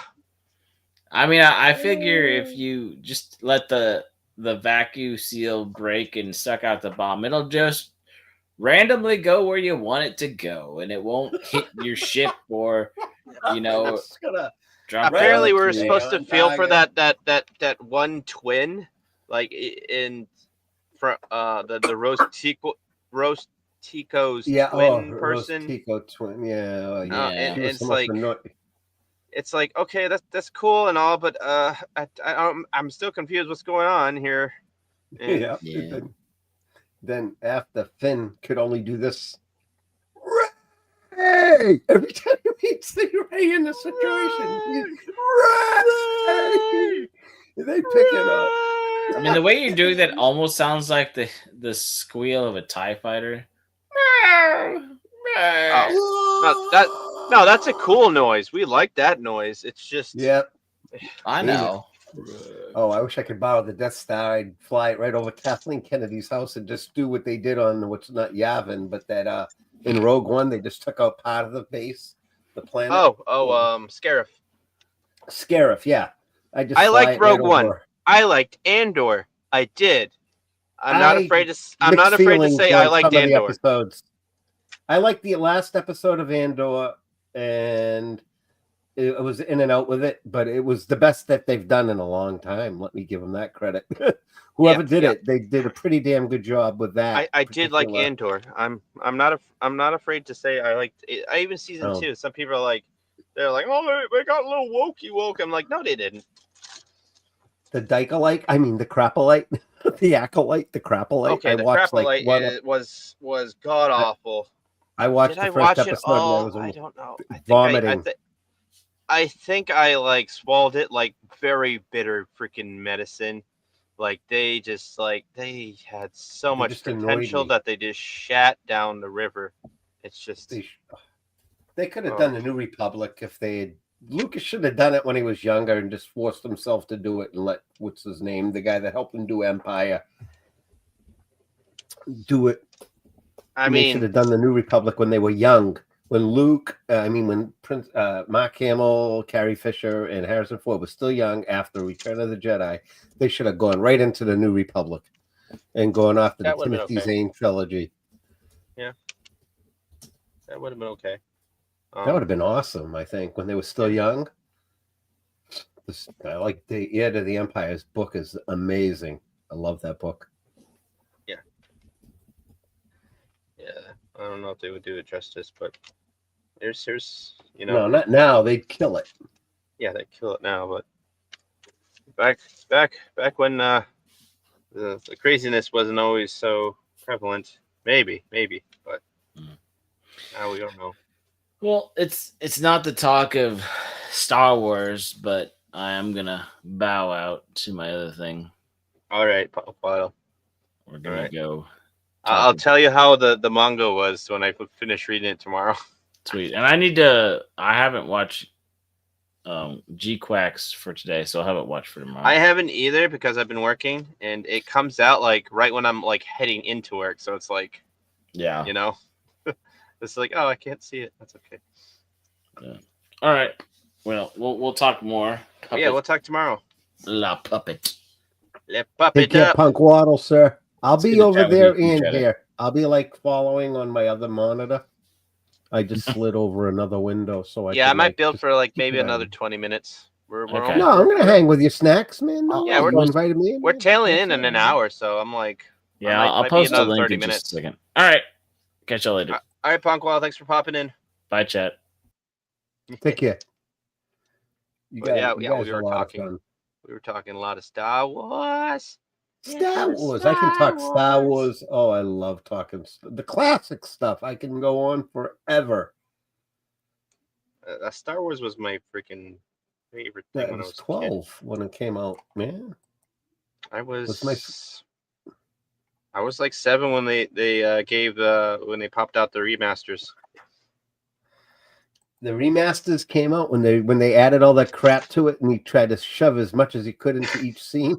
I mean, I figure if you just let the vacuum seal break and suck out the bomb, it'll just randomly go where you want it to go, and it won't hit your ship or It's gonna drop. Apparently, it we were onto- supposed to on feel for target. that one twin, like in for the Rostico's twin person. Tico twin. Yeah, Yeah. And She was it's the most like annoying. it's like okay, that's cool and all, but I'm still confused what's going on here. And Yeah. Yeah. Then after Finn could only do this. Ray! Every time he meets Ray in the situation, Ray! They pick it up. I mean, the way you're doing that almost sounds like the squeal of a TIE fighter. No, that's a cool noise. We like that noise. It's just Yep. I know. Oh, I wish I could borrow the Death Star. I'd fly it right over Kathleen Kennedy's house and just do what they did on what's not Yavin, but that in Rogue One they just took out part of the base, the planet. Scarif. Scarif, yeah. I fly liked it right Rogue One. over. I liked Andor. I did. I'm not afraid to say Mixed I feelings liked on some of the Andor. episodes. I liked the last episode of Andor, and it was in and out with it, but it was the best that they've done in a long time. Let me give them that credit. Whoever did it, they did a pretty damn good job with that. I did like Andor. I'm not afraid to say I liked it. I even season 2. Some people are like, they're like, oh, they got a little wokey woke. I'm like, no, they didn't. The Dykolite, I mean the Crapolite, the Acolyte, the Crapolite. Okay, I the watched Crapolite was god awful. I watched the first episode. And I don't know. Vomiting. I think I like swallowed it like very bitter freaking medicine. Like they had so much potential that they just shat down the river. It's just they could have done the New Republic if they had. Lucas should have done it when he was younger and just forced himself to do it and let what's his name, the guy that helped him do Empire, do it. I mean, they should have done the New Republic when they were young. When when Prince Mark Hamill, Carrie Fisher, and Harrison Ford was still young after Return of the Jedi, they should have gone right into the New Republic and gone after the Timothy Zahn trilogy. Yeah, that would have been okay. That would have been awesome, I think, when they were still young. I like the Heir to the Empire's book is amazing. I love that book. Yeah. Yeah. I don't know if they would do it justice, but there's No, not now. They'd kill it. Yeah, they'd kill it now, but back when the craziness wasn't always so prevalent. Maybe, but now we don't know. Well, it's not the talk of Star Wars, but I am gonna bow out to my other thing. All right, Paul. We're gonna go. I'll tell you how the manga was when I finish reading it tomorrow. Sweet, and I haven't watched G-Quacks for today, so I haven't watched for tomorrow. I haven't either because I've been working, and it comes out like right when I'm like heading into work, so it's like, yeah, it's like, oh, I can't see it. That's okay. Yeah. All right. Well, we'll talk more. Puppet. Yeah, we'll talk tomorrow. La puppet. La puppet. Take care, Punk Waddle, sir. I'll be over there and here. I'll be like following on my other monitor. I just slid over another window, so I might build for like maybe another 20 minutes. We're okay. No, I'm gonna hang with you, Snacks, man. No, yeah, we're invited me. We're tailing in an hour, so I'm like, yeah, I'll post a link in just a second. All right, catch you later. All right, Punkwall, thanks for popping in. Bye, chat. Take care. We were talking. We were talking a lot of Star Wars. Star Wars. I can talk Star Wars. Oh, I love talking the classic stuff. I can go on forever. Star Wars was my freaking favorite thing when I was 12 when it came out, man. I was like 7 when they gave when they popped out the remasters. the remasters came out when they added all that crap to it, and he tried to shove as much as he could into each scene.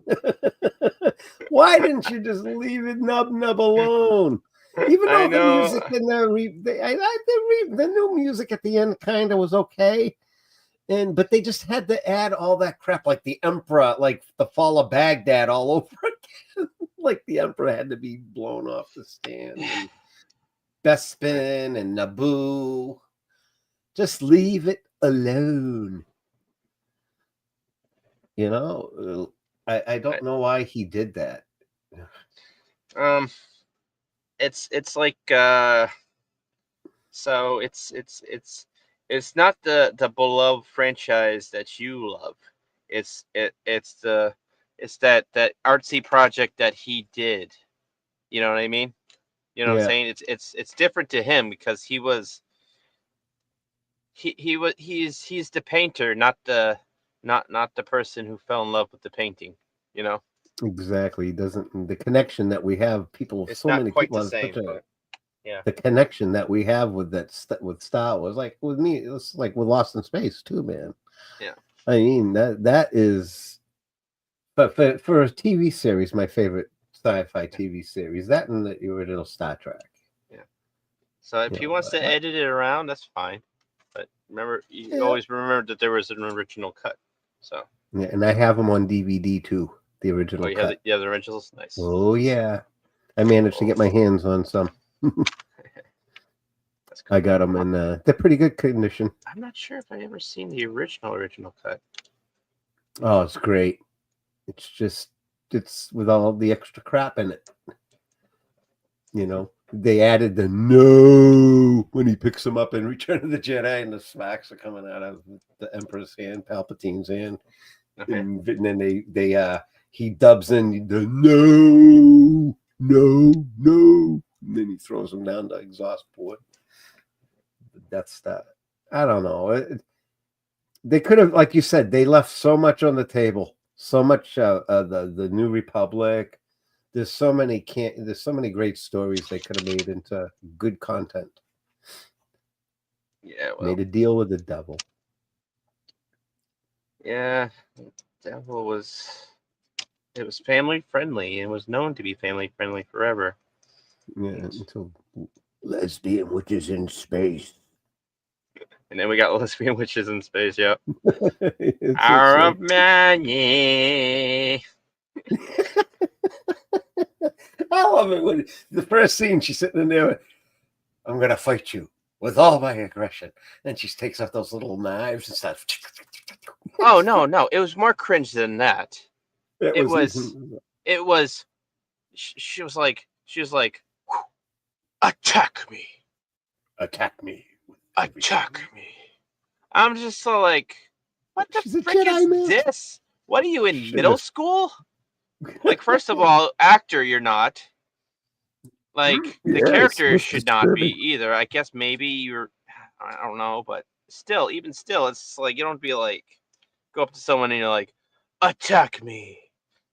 Why didn't you just leave it nub alone? Even though the music in the new music at the end kind of was okay, but they just had to add all that crap, like the Emperor, like the fall of Baghdad all over again. Like the Emperor had to be blown off the stand, and Bespin and Naboo. Just leave it alone. You know, I don't know why he did that. It's like so it's not the beloved franchise that you love. It's that artsy project that he did. You know what I mean? You know what I'm saying? It's different to him because he's the painter, not the person who fell in love with the painting. You know? Exactly. The connection that we have, It's so many people the same, but yeah. The connection that we have with with Star Wars, like with me, it's like with Lost in Space too, man. Yeah. I mean that is, but for a TV series, my favorite sci-fi TV series, that and the original Star Trek. Yeah. So if he wants to edit it around, that's fine. But remember, you always remember that there was an original cut. So yeah, and I have them on DVD too. The original cut. The originals, nice. Oh yeah, I managed to get my hands on some. That's cool. I got them in they're pretty good condition. I'm not sure if I ever seen the original cut. Oh, it's great. It's with all the extra crap in it. You know, they added the no when he picks him up in Return of the Jedi, and the smacks are coming out of the Emperor's hand, Palpatine's hand, Okay. and then he dubs in the no, and then he throws him down the exhaust port. That's that. I don't know. They could have, like you said, they left so much on the table. So much. The New Republic. There's so many great stories they could have made into good content. Yeah, well, made a deal with the devil. Yeah, the devil was family friendly and was known to be family friendly forever. Yeah, until lesbian witches in space. And then we got lesbian witches in space. Yep. It's man, yeah. I love it when the first scene she's sitting in there. I'm gonna fight you with all my aggression, and she takes out those little knives and stuff. Oh no! It was more cringe than that. It was. She was like, attack me. Attack me. Attack me. I'm just so like, what the She's frick is this? What are you in middle school? Like, first of all, actor, you're not. Like, the character should not be either. I guess maybe you're, I don't know, but even still, it's like, you don't be like, go up to someone and you're like, attack me.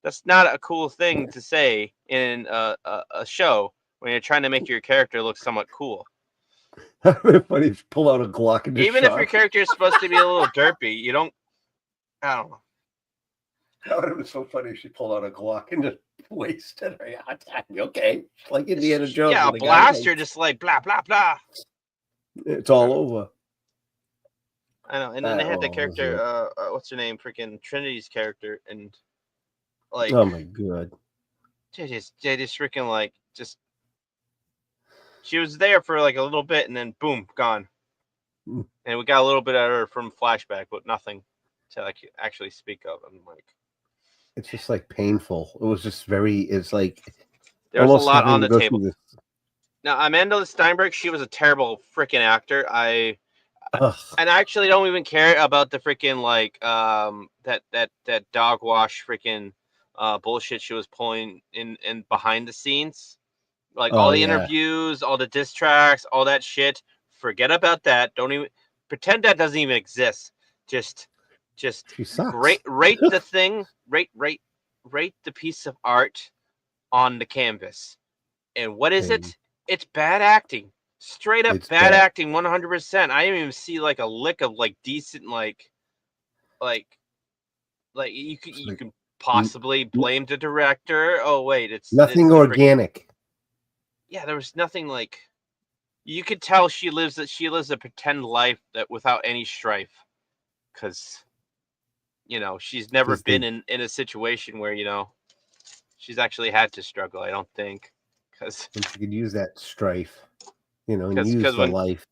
That's not a cool thing to say in a show when you're trying to make your character look somewhat cool. Funny if you pull out a Glock and even if your character is supposed to be a little derpy, you don't. I don't know. That would have been so funny if she pulled out a Glock and just wasted her. Attack me, okay? Like Indiana Jones. Yeah, a blaster, just like blah blah blah. It's all over. I know, and then they had the character. What's her name? Freaking Trinity's character, and like. Oh my god. They just freaking like just. She was there for like a little bit, and then boom, gone. And we got a little bit of her from flashback, but nothing to like actually speak of. I'm like, it's just like painful. It was just very. It's like there was a lot on the table. Now Amanda Steinberg, she was a terrible freaking actor. And I actually don't even care about the freaking like that dog wash freaking bullshit she was pulling in behind the scenes. Like all the interviews, all the diss tracks, all that shit. Forget about that. Don't even pretend that doesn't even exist. Just rate the thing. Rate the piece of art on the canvas. And what is it? It's bad acting. Straight up It's bad bad. acting, 100%. I didn't even see like a lick of like decent like you can possibly blame the director. Oh wait, it's nothing the organic. Yeah, there was nothing like. You could tell she lives a pretend life that without any strife, because she's never been in a situation where she's actually had to struggle. I don't think, because she could use that strife, and use because the life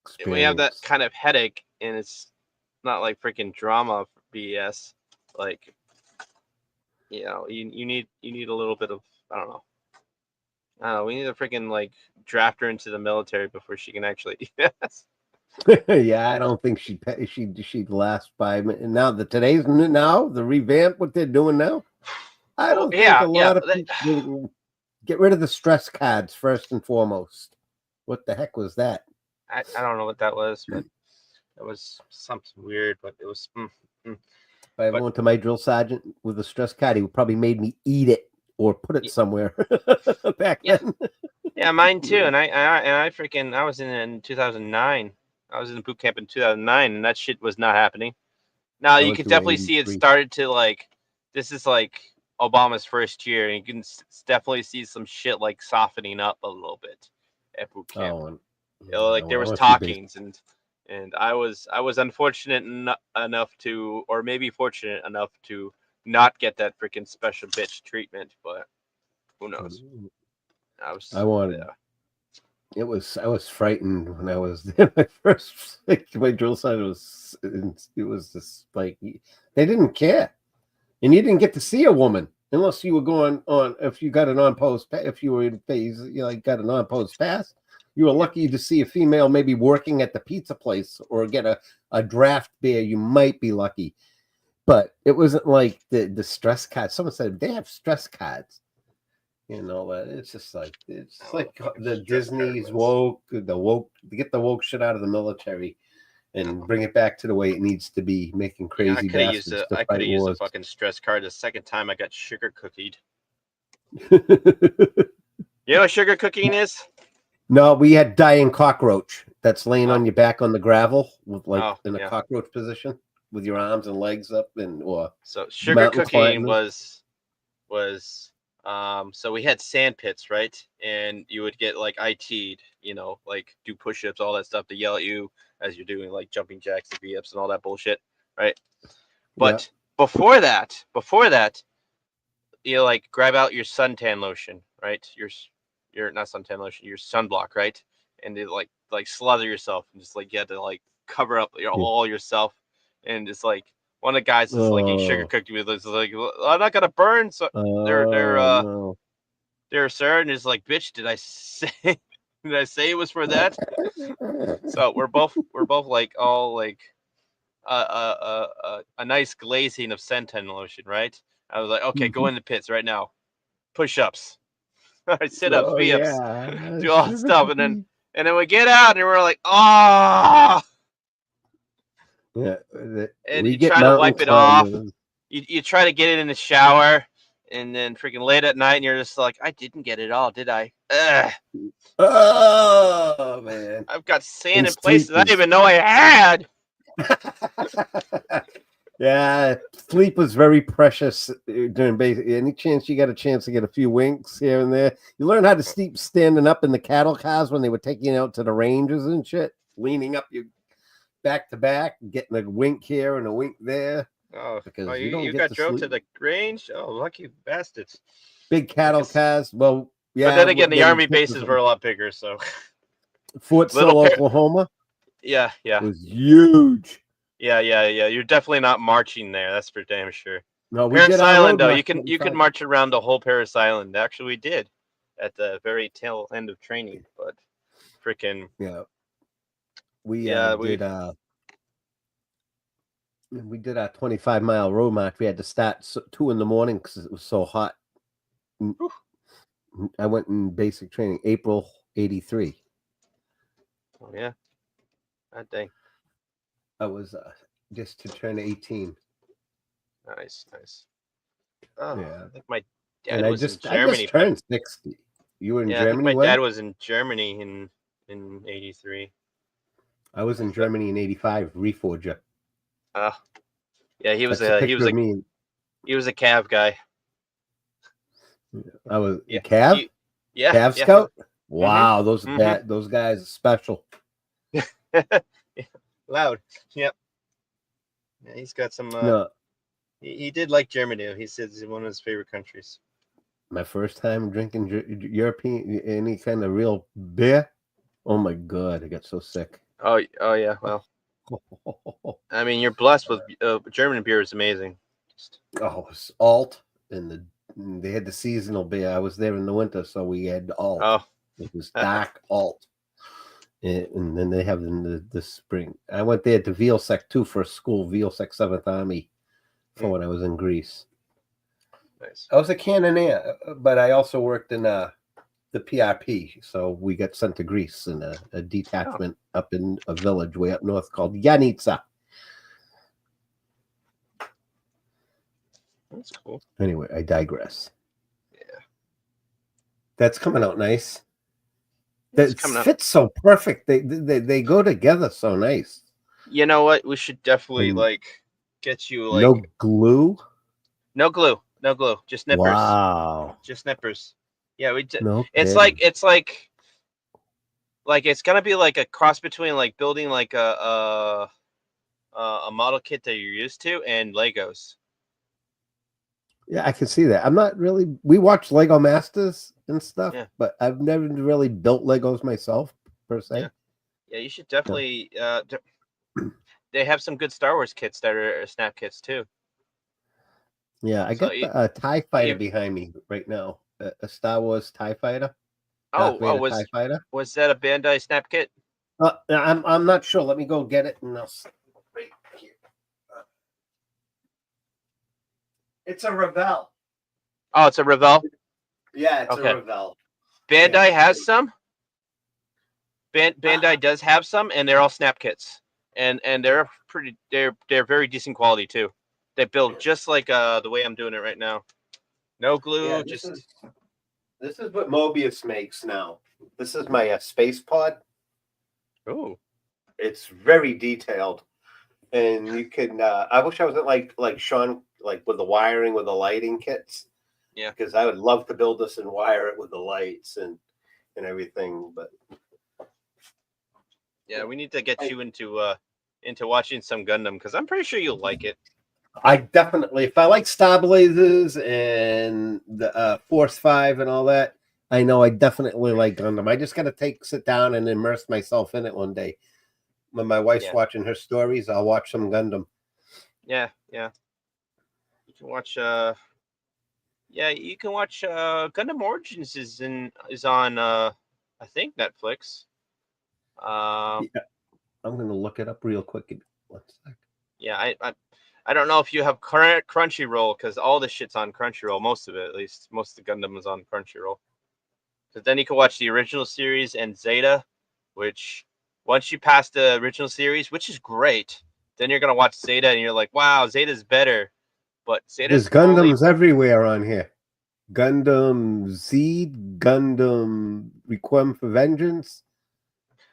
experience. when you have that kind of headache and it's not like freaking drama BS, like you need a little bit of I don't know. We need to freaking like draft her into the military before she can actually. Yes. Yeah, I don't think she'd last 5 minutes. Now the revamp what they're doing now. I don't think a lot of people get rid of the stress cards first and foremost. What the heck was that? I don't know what that was, but it was something weird. But it was. If I went to my drill sergeant with a stress card, he would probably made me eat it or put it somewhere back then. Yeah, mine too. And I was in 2009. I was in boot camp in 2009, and that shit was not happening. Now you can definitely see it started to like. This is like Obama's first year, and you can definitely see some shit like softening up a little bit at boot camp. Like there was talkings, and I was unfortunate enough to, or maybe fortunate enough to not get that freaking special bitch treatment, but who knows? I was frightened when I was there. My first my drill sergeant was just like they didn't care, and you didn't get to see a woman unless you were going on. If you got an on-post, if you were in phase, got an on-post pass, you were lucky to see a female maybe working at the pizza place or get a draft beer. You might be lucky, but it wasn't like the stress cards. Someone said they have stress cards. It's just like the Disney's woke, to get the woke shit out of the military and bring it back to the way it needs to be, making crazy bastards. I could have used a fucking stress card the second time I got sugar cookied. You know what sugar cooking is? No, we had dying cockroach that's laying on your back on the gravel with in a cockroach position with your arms and legs up so sugar cooking was so we had sand pits, right? And you would get like IT'd, like do push-ups, all that stuff to yell at you as you're doing like jumping jacks and V-ups and all that bullshit, right? But before that, like grab out your suntan lotion, right? Your not suntan lotion, your sunblock, right? And you like slather yourself and just like you had to like cover up all yourself, and just like one of the guys is like he sugar cooked me with like I'm not gonna burn, so they're sir, and it's like, bitch, did I say it was for that? So we're both like all like a nice glazing of suntan lotion, right? I was like, okay, go in the pits right now, push-ups, sit-ups, V-ups, do all that stuff, and then we get out and we're like, oh. Yeah, and you try to wipe it off. You try to get it in the shower, and then freaking late at night, and you're just like, I didn't get it all, did I? Ugh. Oh man, I've got sand in places I didn't even know I had. Yeah, sleep was very precious during basic. Any chance you got a chance to get a few winks here and there, you learn how to sleep standing up in the cattle cars when they were taking you out to the ranges and shit, leaning up your back to back, getting a wink here and a wink there. Because you got drove to the range? Oh, lucky bastards. Big cattle cars. Well, yeah. But then again, the army bases were a lot bigger, so. Fort Sill, Oklahoma. Yeah. It was huge. Yeah. You're definitely not marching there. That's for damn sure. No, we Paris did Island, though. You can march around the whole Paris Island. Actually, we did at the very tail end of training, but freaking we did our 25-mile road march. We had to start 2 in the morning because it was so hot. I went in basic training April '83. Oh yeah, that day. I was just to turn 18. Nice. Oh, yeah. I think my dad was in Germany. I just turned 60. You were in Germany? I think my dad was in Germany, and in '83. I was in Germany in '85. Reforger. Yeah, he was That's a a picture of me. he was a Cav guy. I was Yeah, Cav. Yeah, Cav yeah. Scout. Wow, those Mhm. those guys are special. Loud. Yep. Yeah, he's got some. No, He did like Germany. He says it's one of his favorite countries. my first time drinking European any kind of real beer. Oh my god, I got so sick. Oh yeah. Well, I mean, you're blessed with German beer is amazing. Oh, it's alt, and they had the seasonal beer. I was there in the winter, so we had alt. Oh, It was dark alt, and then they have in the spring. I went there to Vielsec too for school, Vielsec 7th Army, for when I was in Greece. nice. I was a cannoneer, but I also worked in the PRP, so we got sent to Greece in a detachment up in a village way up north called Yanitsa. That's cool. Anyway, I digress. Yeah. That's coming out nice. It's That coming up. fits so perfect. They go together so nice. You know what? We should definitely And like get you like no glue. no glue, just nippers. Wow. Just nippers. Yeah, No. It's kidding. like it's gonna be like a cross between like building like a model kit that you're used to and Legos. Yeah, I can see that. I'm not really. We watch Lego Masters and stuff, Yeah. but I've never really built Legos myself per se. Yeah, you should definitely. They have some good Star Wars kits that are snap kits too. Yeah, I So got the TIE Fighter behind me right now. A Star Wars TIE Fighter. Darth Vader TIE Fighter. Was that a Bandai snap kit? I'm not sure. Let me go get it and I'll right here. It's a Revell. Oh, it's a Revell. Yeah, it's a Revell. Bandai has some. Bandai does have some, and they're all snap kits, and they're very decent quality too. They build just like the way I'm doing it right now. No glue, Yeah, this is what Mobius makes now. This is my space pod. Oh, it's very detailed, and you can. I wish I was like Sean, like with the wiring with the lighting kits. Yeah, because I would love to build this and wire it with the lights and everything, but yeah, we need to get you into watching some Gundam because I'm pretty sure you'll like it. I definitely, if I like Star Blazers and the Force 5 and all that, I know I definitely like Gundam. I just got to sit down and immerse myself in it one day. When my wife's watching her stories, I'll watch some Gundam. Yeah. You can watch. You can watch. Gundam Origins is on. I think Netflix. Yeah. I'm gonna look it up real quick. 1 sec. Yeah, I don't know if you have current Crunchyroll because all this shit's on Crunchyroll. Most of it, at least, most of the Gundam is on Crunchyroll. Because then you can watch the original series and Zeta, which once you pass the original series, which is great, then you're gonna watch Zeta and you're like, wow, Zeta's better. But Zeta's There's Gundams everywhere on here. Gundam Z, Gundam Requiem for Vengeance.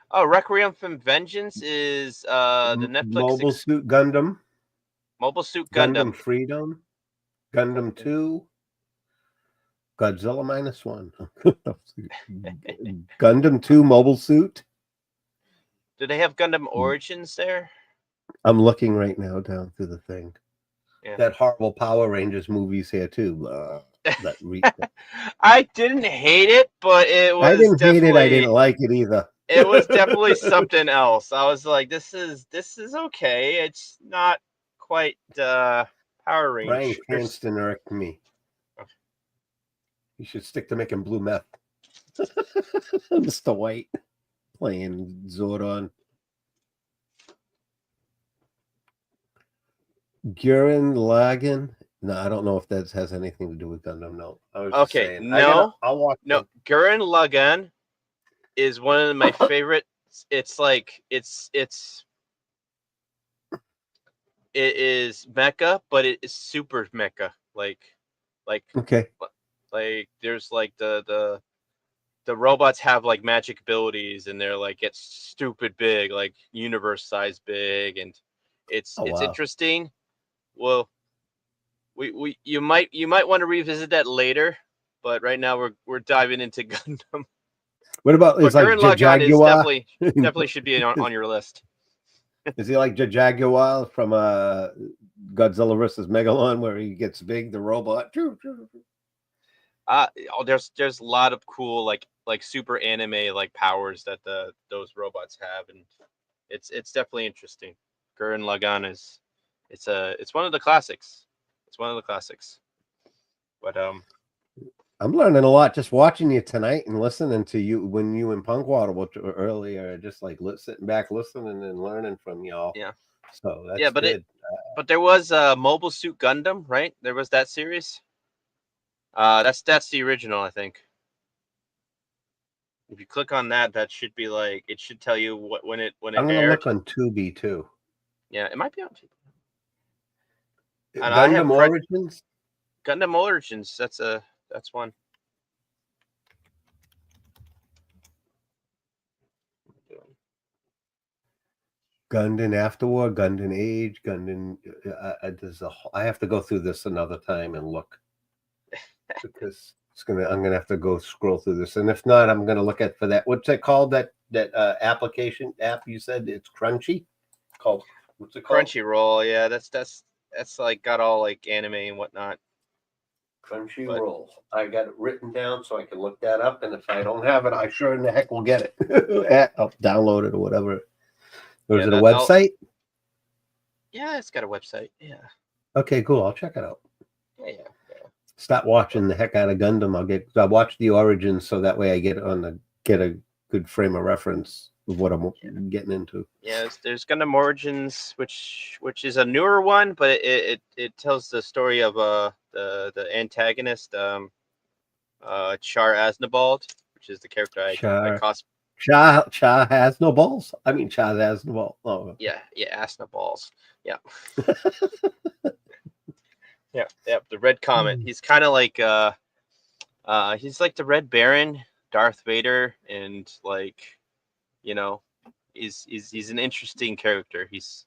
Oh, Requiem for Vengeance is the Netflix Mobile Suit Gundam. Mobile Suit Gundam. Freedom. Gundam 2. Godzilla -1. Gundam 2 Mobile Suit. Do they have Gundam Origins there? I'm looking right now down through the thing. Yeah. That horrible Power Rangers movie's here too. I didn't hate it, but it was. I didn't hate it. I didn't like it either. It was definitely something else. I was like, this is okay. It's not quite Power Rangers. Bryan Cranston irked me. You should stick to making blue meth. Mr. White playing Zordon. Gurren Lagann. No, I don't know if that has anything to do with Gundam. No. I was just saying. No. I'll watch. No, Gurren Lagann is one of my favorite. It's like it is mecha, but it is super mecha. Like okay. Like there's like the the robots have like magic abilities, and they're like get stupid big, like universe size big, and it's Oh, wow. interesting. Well, we you might want to revisit that later, but right now we're diving into Gundam. What about But it's like Gurren Lagann is Jaguar? definitely should be on your list. Is he like Jaguar from Godzilla versus Megalon, where he gets big, the robot? There's a lot of cool like super anime like powers that those robots have, and it's definitely interesting. Gurren Lagann is it's one of the classics. It's one of the classics. But I'm learning a lot just watching you tonight and listening to you when you and Punkwater were earlier, just like sitting back, listening and learning from y'all. yeah, So that's yeah, but good. but there was Mobile Suit Gundam, right? There was that series. That's the original, I think. If you click on that, that should be like it should tell you when it I'm gonna aired. look on Tubi too. Yeah, it might be on Tubi. And Gundam Origins. Gundam Origins. That's one. Gundam Afterwar, Gundam Age, Gundam. I have to go through this another time and look because I'm gonna have to go scroll through this, and if not, I'm gonna look at for that. What's it called? That application app you said it's Crunchy. Called what's it called? Crunchyroll. Yeah, that's like got all like anime and whatnot. Crunchyroll. I got it written down so I can look that up, and if I don't have it, I sure in the heck will get it. I'll download it or whatever. Or is it a website? Yeah, it's got a website. Yeah. Okay, cool. I'll check it out. Yeah. Stop watching the heck out of Gundam. I watch the Origins so that way I get a good frame of reference of what I'm getting into. Yeah, there's Gundam Origins, which is a newer one, but it tells the story of the antagonist Char Aznavold, which is the character I cosplay. Cha has no balls. I mean, Cha has no balls. Oh. Yeah, Aznaballs. Yeah. Yeah. The Red Comet. He's kind of like he's like the Red Baron, Darth Vader, and like, you know, he's an interesting character. He's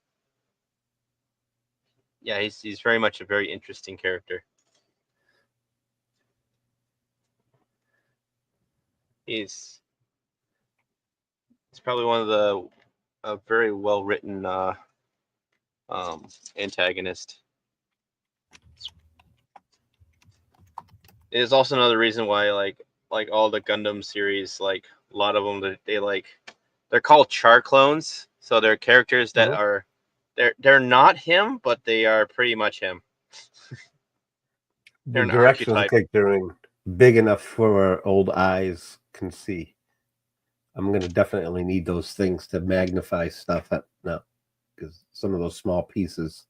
very much a very interesting character. He's probably one of the very well written antagonist. It is also another reason why like all the Gundam series, like a lot of them, they're called Char clones. So they're characters that are they're not him, but they are pretty much him. The directions look like they're big enough for our old eyes can see. I'm going to definitely need those things to magnify stuff up now, because some of those small pieces.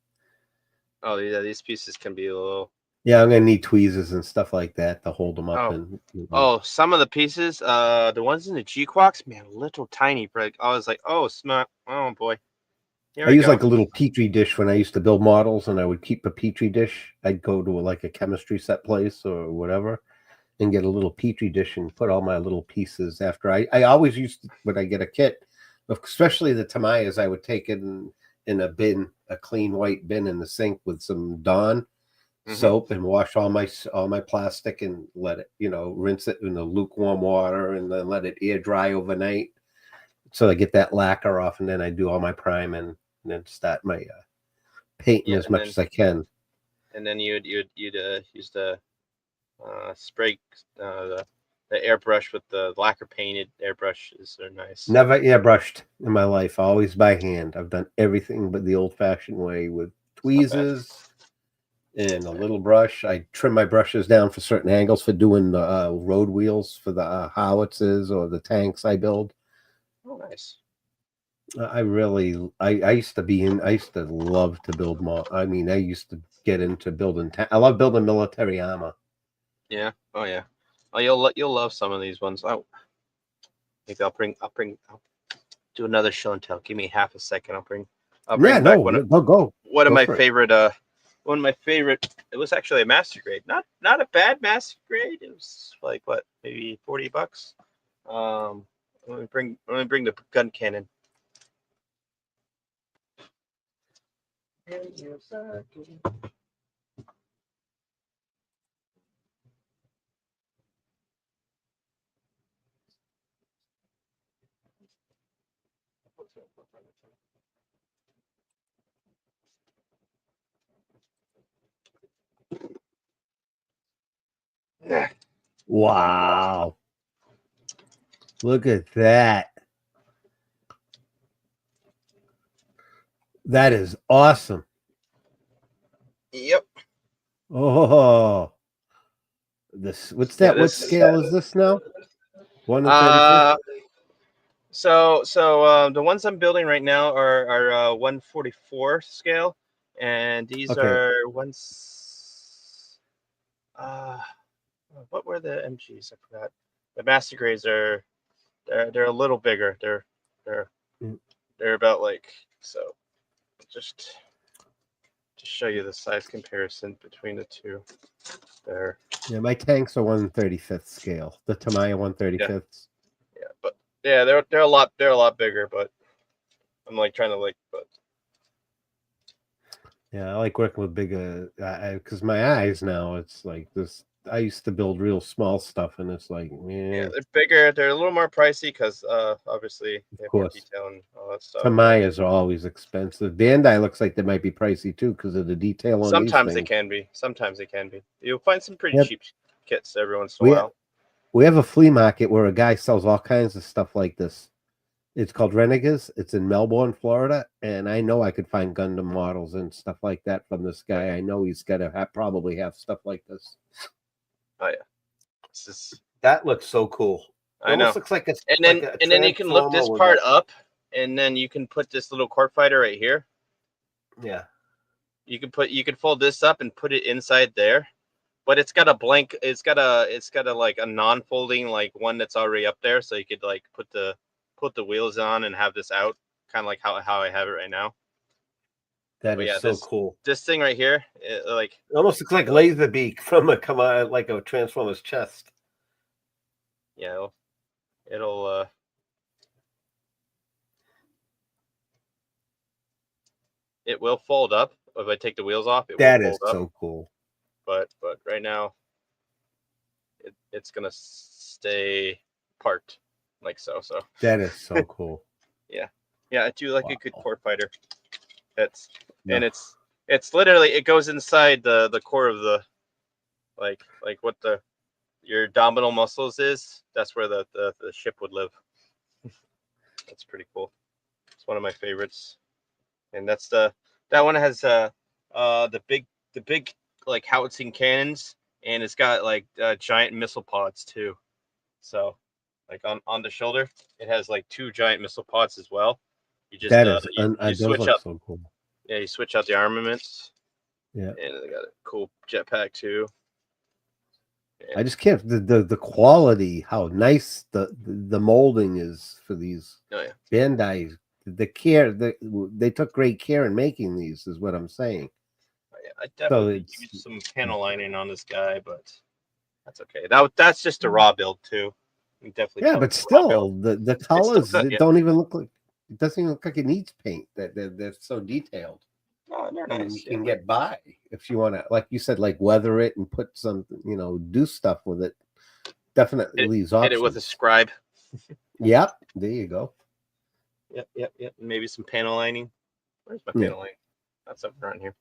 Oh yeah, these pieces can be a little. Yeah, I'm going to need tweezers and stuff like that to hold them up. Some of the pieces, the ones in the G-Quox, man, little tiny. But I was like, oh boy. I use like a little petri dish when I used to build models, and I would keep a petri dish. I'd go to like a chemistry set place or whatever and get a little petri dish and put all my little pieces after. I always used to, when I get a kit, especially the Tamayas, I would take it in a bin, a clean white bin in the sink with some Dawn soap and wash all my plastic and let it, rinse it in the lukewarm water and then let it air dry overnight. So I get that lacquer off, and then I do all my prime and then start my painting as much as I can. And then you'd use the spray the airbrush with the lacquer painted airbrushes. They're nice. Never airbrushed in my life, always by hand. I've done everything but the old-fashioned way with tweezers and a little brush. I trim my brushes down for certain angles for doing the road wheels for the howitzers or the tanks I build. Oh, nice. I used to love to build more. I mean, I used to get into building. I love building military armor. Yeah. Oh yeah. Oh, you'll love some of these ones. Oh, maybe I'll do another show and tell. Give me half a second. I'll bring back go. One of my favorite. It was actually a master grade. Not a bad master grade. It was like what, maybe $40. Let me bring the gun cannon. Wow. Look at that. That is awesome. Yep. Oh. This what's that? Yeah, What scale is this now? 1 to 35th? So the ones I'm building right now are 144 scale, and these Okay. are ones. What were the MGs? I forgot. The Master Grays are they're a little bigger. They're about like so. Just to show you the size comparison between the two. There. Yeah, my tanks are 1/35th scale. The Tamiya 1/35th. Yeah, but yeah, they're a lot bigger, but I'm like trying to but Yeah, I like working with bigger because my eyes now it's like this. I used to build real small stuff, and it's like, yeah, man, they're bigger. They're a little more pricey because obviously they have more course. detail and all that stuff. Tamayas are always expensive. Bandai looks like they might be pricey too because of the detail on Sometimes these they things. can be. Sometimes they can be. You'll find some pretty Yep. cheap kits every once in a while. We have a flea market where a guy sells all kinds of stuff like this. It's called Renegades. It's in Melbourne, Florida, and I know I could find Gundam models and stuff like that from this guy. I know he's got to probably have stuff like this. Oh yeah, this is. That looks so cool. It I know. almost looks like a And then you can lift this part up, and then you can put this little court fighter right here. Yeah. You can fold this up and put it inside there, but it's got a blank. It's got a like a non-folding like one that's already up there, so you could like put the wheels on and have this out, kind of like how I have it right now. That is so cool. This thing right here, it almost looks like Laserbeak from a like a Transformer's chest. Yeah, it'll it will fold up if I take the wheels off. That is so cool. But right now, it's gonna stay parked like so. So that is so cool. Yeah, I do like a good core fighter. And it's literally it goes inside the core of the like what your abdominal muscles is. That's where the ship would live. That's pretty cool. It's one of my favorites, and that one has the big like howitzing cannons, and it's got like giant missile pods too. So like on the shoulder, it has like 2 giant missile pods as well. You just you switch up. So cool. Yeah, you switch out the armaments. Yeah, and they got a cool jetpack too. Yeah. I just can't the quality, how nice the molding is for these. Oh yeah, Bandai. The care they took great care in making these is what I'm saying. Oh, yeah, I definitely used some panel lining on this guy, but that's okay. That's just a raw build too. Definitely. Yeah, but still, the colors don't even look like it doesn't even look like it needs paint. They're so detailed. Oh, they're nice. You can get by if you want to, like you said, like weather it and put some, do stuff with it. Definitely leaves options. Hit it with a scribe. Yep, there you go. Yep. Maybe some panel lining. Where's my panel lining? That's up around here.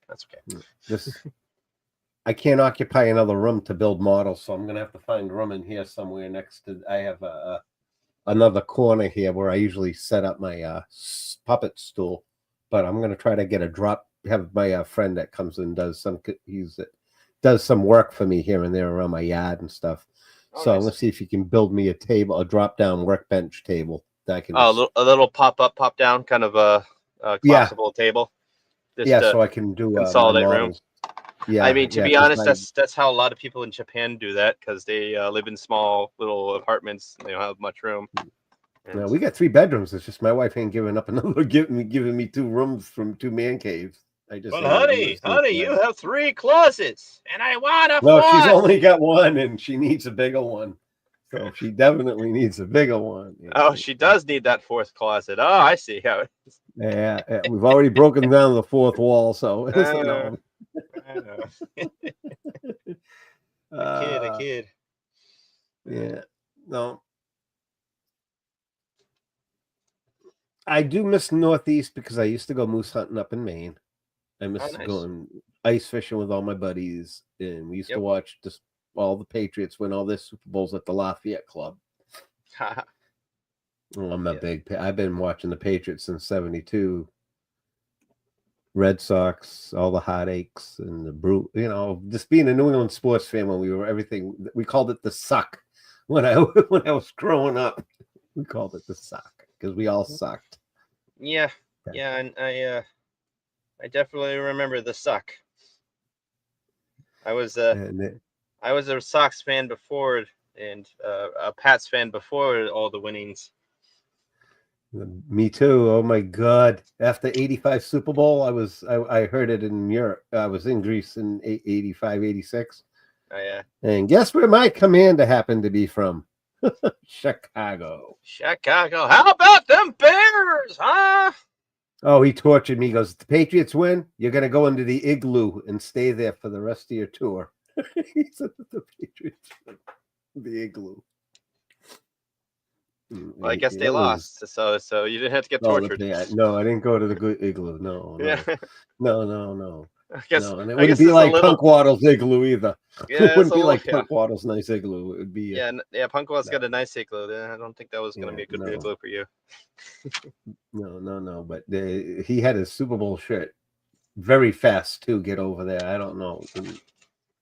That's okay. I can't occupy another room to build models, so I'm gonna have to find room in here somewhere next to. I have another corner here where I usually set up my puppet stool, but I'm gonna try to get a drop. Have my friend that comes and does some work for me here and there around my yard and stuff. So nice. I'm gonna see if you can build me a drop down workbench table that I can. A little pop up, pop down, kind of a collapsible table. So I can do consolidate room. Yeah, I mean, to be honest, that's how a lot of people in Japan do that because they live in small little apartments and they don't have much room. No, we got 3 bedrooms. It's just my wife ain't giving up another giving me 2 rooms from 2 man caves. But honey, you have 3 closets, and I want a No, she's only got 1, and she needs a bigger one. So she definitely needs a bigger one. Oh, she does need that fourth closet. Oh, I see how it is. Yeah, we've already broken down the fourth wall, so I know. A uh, kid. yeah, no. I do miss Northeast because I used to go moose hunting up in Maine. I miss nice. going ice fishing with all my buddies, and we used to watch just all the Patriots win all their Super Bowls at the Lafayette Club. I'm a big. I've been watching the Patriots since '72. Red Sox, all the heartaches and the brute. You know, just being a New England sports fan when we were everything. We called it the suck when I was growing up. We called it the suck because we all sucked. Yeah, and I definitely remember the suck. I was a Sox fan before and a Pats fan before all the winnings. Me too. Oh my God! After '85 Super Bowl, I heard it in Europe. I was in Greece in '85, '86. Oh yeah. And guess where my commander happened to be from? Chicago. Chicago. How about them Bears, huh? Oh, he tortured me. He goes, the Patriots win, you're going to go into the igloo and stay there for the rest of your tour. He said that the Patriots win. The igloo. Well, I guess they lost, so you didn't have to get tortured. No, I didn't go to the igloo. No. No. I guess, no, and it wouldn't be like Punk Waddle's igloo either. Yeah, it wouldn't be like Punk Waddle's nice igloo. It would be Punk Waddle's got a nice igloo. I don't think that was going to be a good igloo for you. No. But he had his Super Bowl shirt very fast to get over there. I don't know.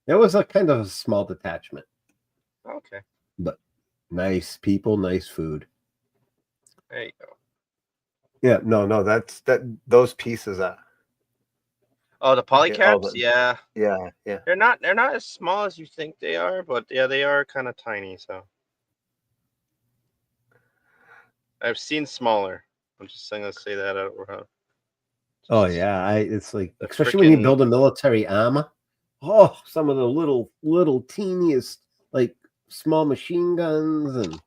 It was a kind of a small detachment. Okay. But nice people, nice food. There you go. Yeah, no, that's those pieces are. Oh, the polycarbs? Yeah. They're not as small as you think they are, but yeah, they are kind of tiny. So I've seen smaller. I'm just going to say that out loud. Oh yeah, it's like especially when you build a military armor. Oh, some of the little teeniest like small machine guns and.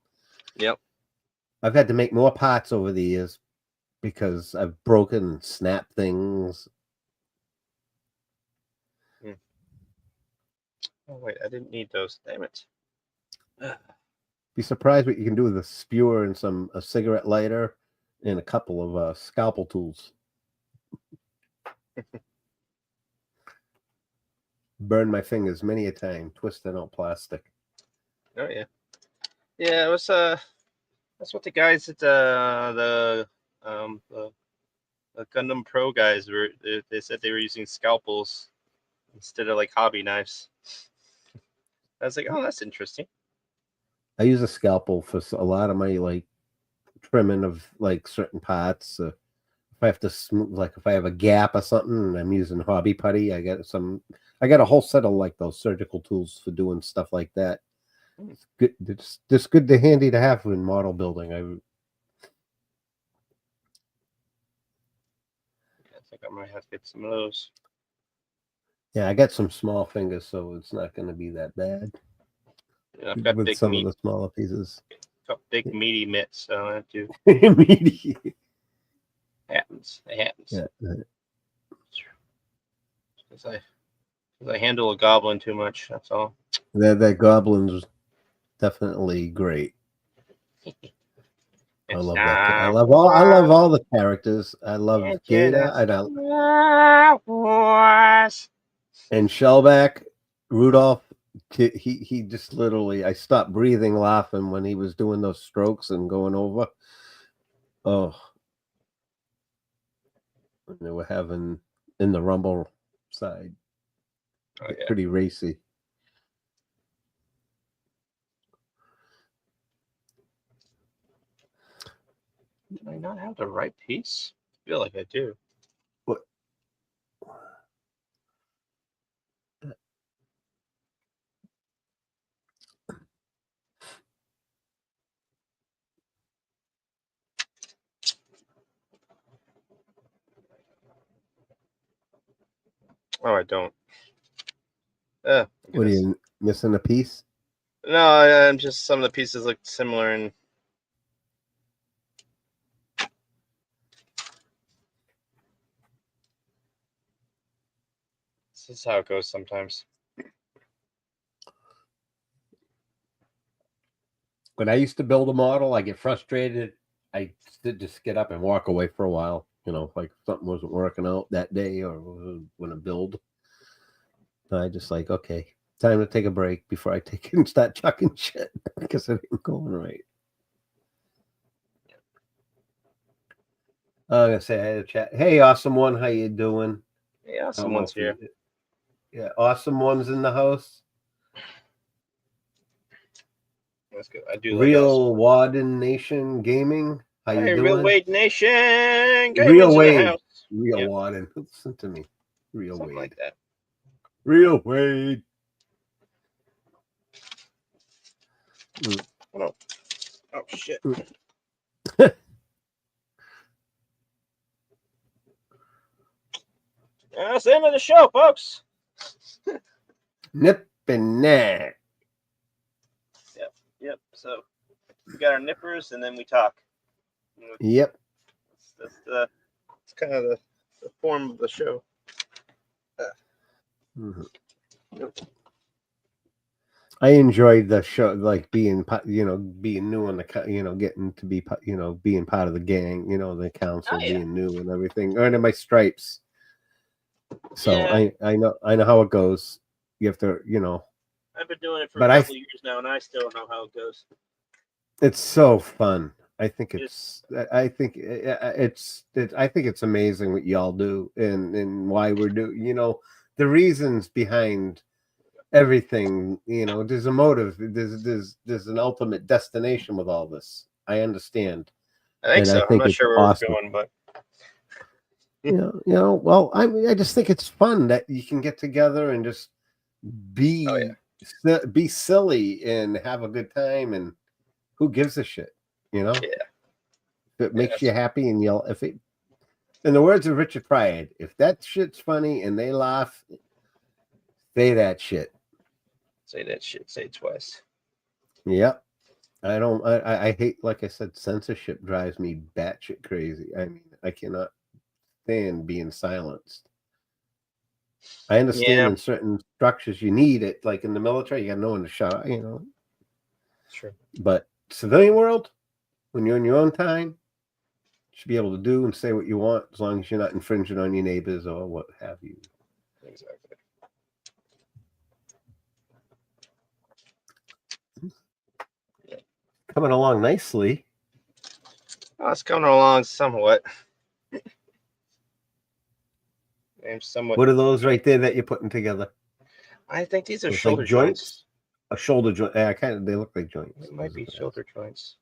Yep. I've had to make more parts over the years because I've broken and snapped things. Oh wait, I didn't need those. Damn it. Be surprised what you can do with a skewer and a cigarette lighter and a couple of scalpel tools. Burned my fingers many a time twisting out plastic. Oh yeah. Yeah, it was that's what the guys at the Gundam Pro guys were. They said they were using scalpels instead of like hobby knives. I was like, oh, that's interesting. I use a scalpel for a lot of my like trimming of like certain parts. If I have to smooth, like if I have a gap or something, and I'm using hobby putty, I got a whole set of like those surgical tools for doing stuff like that. It's good. It's just good to handy to have in model building. I think I might have to get some of those. Yeah, I got some small fingers, so it's not going to be that bad. Yeah, I've got with big some of the smaller pieces. Got big meaty mitts, so I have to. Meaty. Happens. It happens. Yeah. Because I handle a goblin too much. That's all. That goblin's definitely great. I love that. I love all the characters. I love Gator. And Shellback, Rudolph. He just literally. I stopped breathing, laughing when he was doing those strokes and going over. Oh, and they were having in the Rumble side. Oh, yeah. Pretty racy. Do I not have the right piece? I feel like I do. What? Oh, I don't. What are you missing a piece? No, just some of the pieces look similar, and this is how it goes sometimes. When I used to build a model, I get frustrated. I did just get up and walk away for a while. You know, like something wasn't working out that day or when a build. I just like, okay, time to take a break before I take it and start chucking shit because it ain't going right. I'm gonna say I had a chat. Hey, awesome one, how you doing? Yeah, someone's here. Yeah, awesome one's in the house. That's good. I do Real Wadden Nation Gaming. How you Hey, doing? Real Wade Nation. Real Gaming's in the Wade. house. Real Yep. Wadden. Listen to me. Real Something Wade. like that. Real Wade. Oh, no. Oh shit. That's the end of the show, folks. Nip and neck. Yep. So we got our nippers, and then we talk. Yep. It's kind of the form of the show. Mm-hmm. I enjoyed the show, like being new on the, getting to be, being part of the gang, the council, being new and everything, earning my stripes. So yeah. I know how it goes. You have to, I've been doing it for a couple of years now, and I still know how it goes. It's so fun. I think I think it's amazing what y'all do and why we're doing, the reasons behind everything, there's a motive, there's an ultimate destination with all this. I understand. I think so. I'm not sure where we're going, but well, I just think it's fun that you can get together and just be silly and have a good time, and who gives a shit, If it makes you happy and yell, in the words of Richard Pryor, if that shit's funny and they laugh, say that shit. Say that shit. Say it twice. Yep. I hate, like I said, censorship drives me batshit crazy. I mean, I cannot stand being silenced. I understand in certain structures you need it, like in the military, you got no one to shut up, Sure. But civilian world, when you're in your own time, you should be able to do and say what you want as long as you're not infringing on your neighbors or what have you. Exactly. Coming along nicely. Oh, it's coming along somewhat. What are those right there that you're putting together? I think these are shoulder joints. A shoulder joint. Yeah, they look like joints. It might be shoulder joints.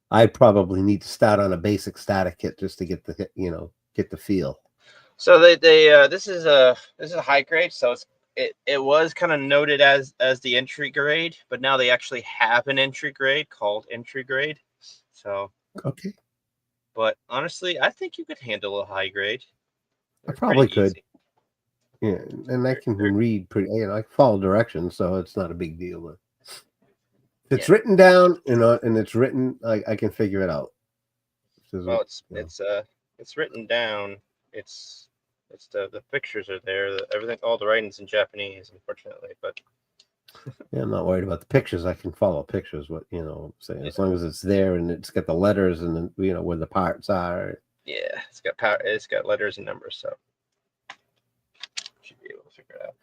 I probably need to start on a basic starter kit just to get the get the feel. So this is a high grade, so it was kind of noted as the entry grade, but now they actually have an entry grade called entry grade. So okay. But honestly, I think you could handle a high grade. I probably could. Yeah, and I can read pretty. I follow directions, so it's not a big deal. But if it's written down, and it's written, I can figure it out. Well, it's written down. It's the pictures are there. Everything, all the writing's in Japanese, unfortunately. But yeah, I'm not worried about the pictures. I can follow pictures. What saying, as long as it's there and it's got the letters and then where the parts are. Yeah, it's got letters and numbers, so should be able to figure it out.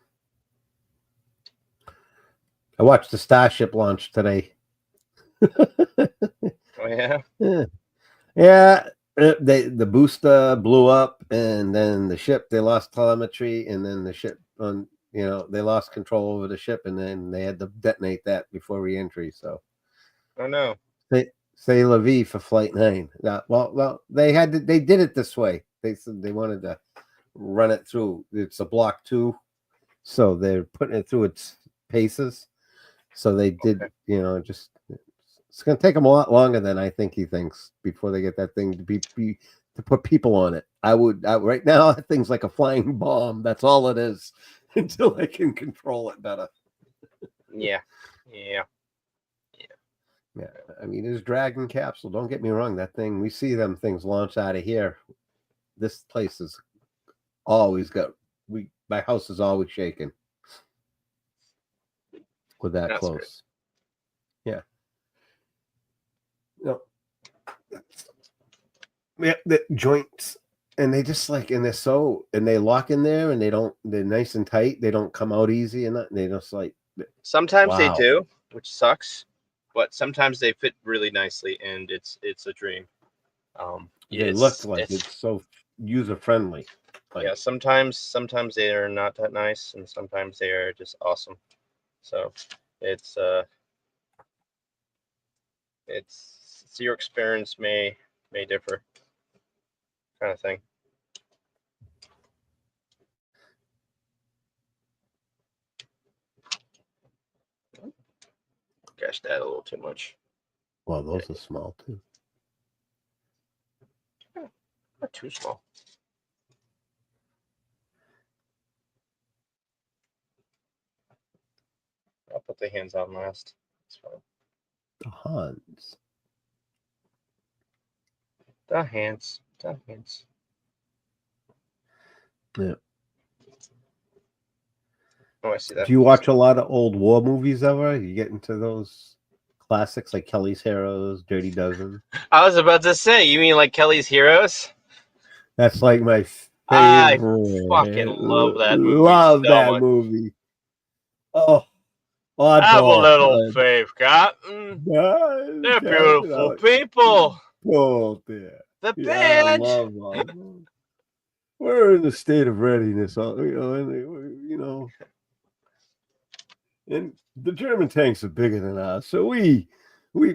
I watched the Starship launch today. Oh yeah. Yeah. The booster blew up, and then the ship, they lost telemetry, and then the ship they lost control over the ship, and then they had to detonate that before re-entry. So, oh no, say la vie for Flight 9. Well, they did it this way. They said they wanted to run it through. It's a Block 2, so they're putting it through its paces. So they did, just. It's going to take them a lot longer than I think he thinks before they get that thing to put people on it. Right now, that thing's like a flying bomb. That's all it is until they can control it better. Yeah. Yeah. Yeah, I mean, his Dragon capsule. Don't get me wrong. That thing, we see them things launch out of here. This place is always got. My house is always shaking with that That's close. Yeah. No. Yeah, the joints, and they just like, and they lock in there, and they're nice and tight. They don't come out easy, and they just like. Sometimes they Wow. do, which sucks, but sometimes they fit really nicely, and it's a dream. They look like it's so user friendly. Yeah, sometimes they are not that nice, and sometimes they are just awesome. So it's your experience may differ, kind of thing. Gosh, that a little too much. Well, those are small too. Not too small. I'll put the hands on last. It's fine. The Hans. The hands. Yeah. Oh, I see that. Do you watch a lot of old war movies ever? You get into those classics like Kelly's Heroes, Dirty Dozen? I was about to say, you mean like Kelly's Heroes? That's like my favorite. I fucking love that movie. Love so that much. movie. Oh, I have a oddball. little fave, Captain. They're beautiful people. Oh, dear. The Yeah, I band. love them. We're in the state of readiness, and the German tanks are bigger than us, so we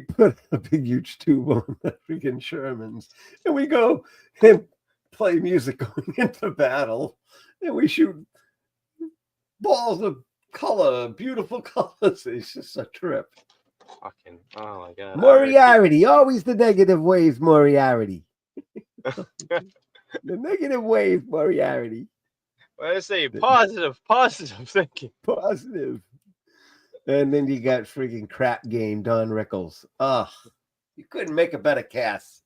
put a big huge tube on the freaking Shermans, and we go and play music going into battle, and we shoot balls of color, beautiful colors. It's just a trip. Fucking, oh my god. Moriarty, always the negative waves, Moriarty. The negative wave, Moriarty. I say positive thinking. Positive. And then you got freaking crap game, Don Rickles. Ugh. You couldn't make a better cast.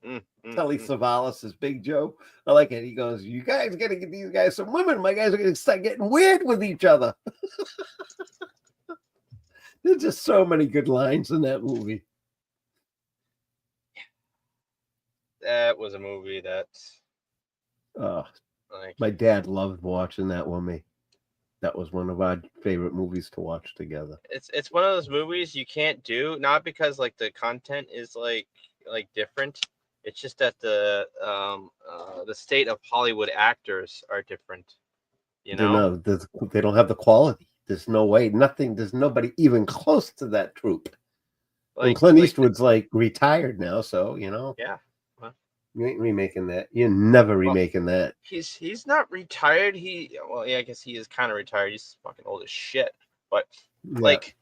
Telly Savalas is Big Joe. I like it. He goes, you guys got to get these guys some women. My guys are going to start getting weird with each other. There's just so many good lines in that movie. That was a movie that my dad loved watching that with me. That was one of our favorite movies to watch together. It's one of those movies you can't do, not because like the content is like different. It's just that the state of Hollywood actors are different. You know, they don't have the quality. There's no way. Nothing. There's nobody even close to that troupe. And Clint Eastwood's like retired now, so Yeah. You ain't remaking that. You're never remaking that. He's not retired. I guess he is kind of retired. He's fucking old as shit. But like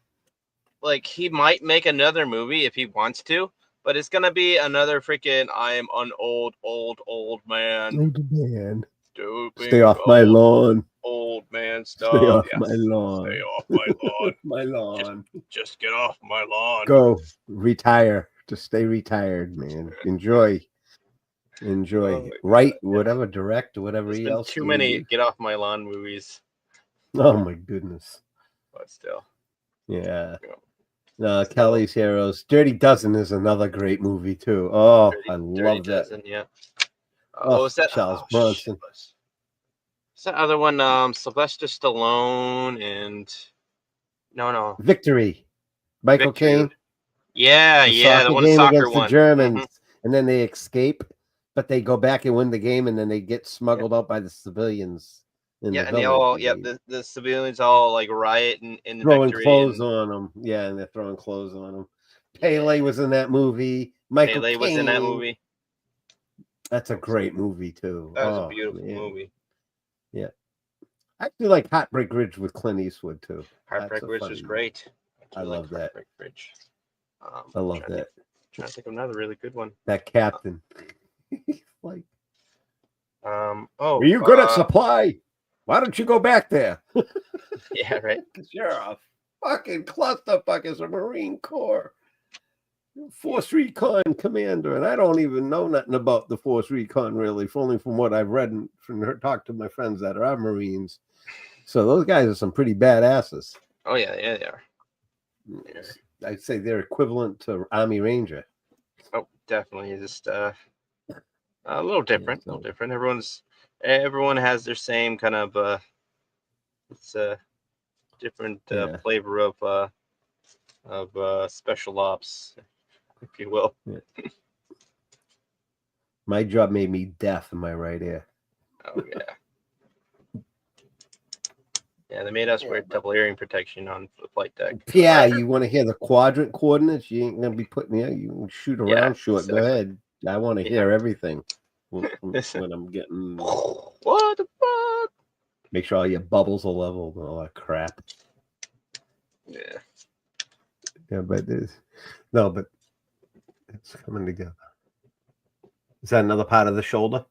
he might make another movie if he wants to, but it's gonna be another freaking I am an old man. Old man. Stupid. Stay off my lawn. Old man stuff. Stay off my lawn. Stay off my lawn. My lawn. Just get off my lawn. Go retire. Just stay retired, man. Enjoy. Write whatever, direct whatever else. Too many get off my lawn movies. Oh my goodness. But still. Yeah. Kelly's Heroes. Dirty Dozen is another great movie too. Oh, I love that. Dozen, yeah. What was that? Charles Bronson. What's that other one? Sylvester Stallone and no. Victory. Michael Caine. Yeah, the one game soccer against one. The Germans, and then they escape, but they go back and win the game, and then they get smuggled out by the civilians. The civilians all like riot and throwing clothes on them. Yeah, and they're throwing clothes on them. Pele was in that movie. Michael Caine was in that movie. That's a great movie too. That was a beautiful movie. Yeah, I feel like Heartbreak Ridge with Clint Eastwood too. Heartbreak Ridge was great. I love that. Heartbreak Ridge. I love that. Trying to think of another really good one. That captain. Like, are you good at supply? Why don't you go back there? Yeah, right. You're a fucking clusterfuck as a Marine Corps Force Recon commander, and I don't even know nothing about the Force Recon really, only from what I've read and from talked to my friends that are Marines. So those guys are some pretty badasses. Oh yeah, they are. I'd say they're equivalent to Army Ranger. Oh, definitely. Just a little different. A little different. Everyone has their same kind of it's a different flavor of special ops, if you will. Yeah. My job made me deaf in my right ear. Oh yeah. Yeah, they made us wear double hearing protection on the flight deck. Yeah, you want to hear the quadrant coordinates? You ain't gonna be putting you can shoot around short. Exactly. Go ahead. I want to hear everything when I'm getting. What the fuck? Make sure all your bubbles are level and all that crap. Yeah. Yeah, but it's coming together. Is that another part of the shoulder?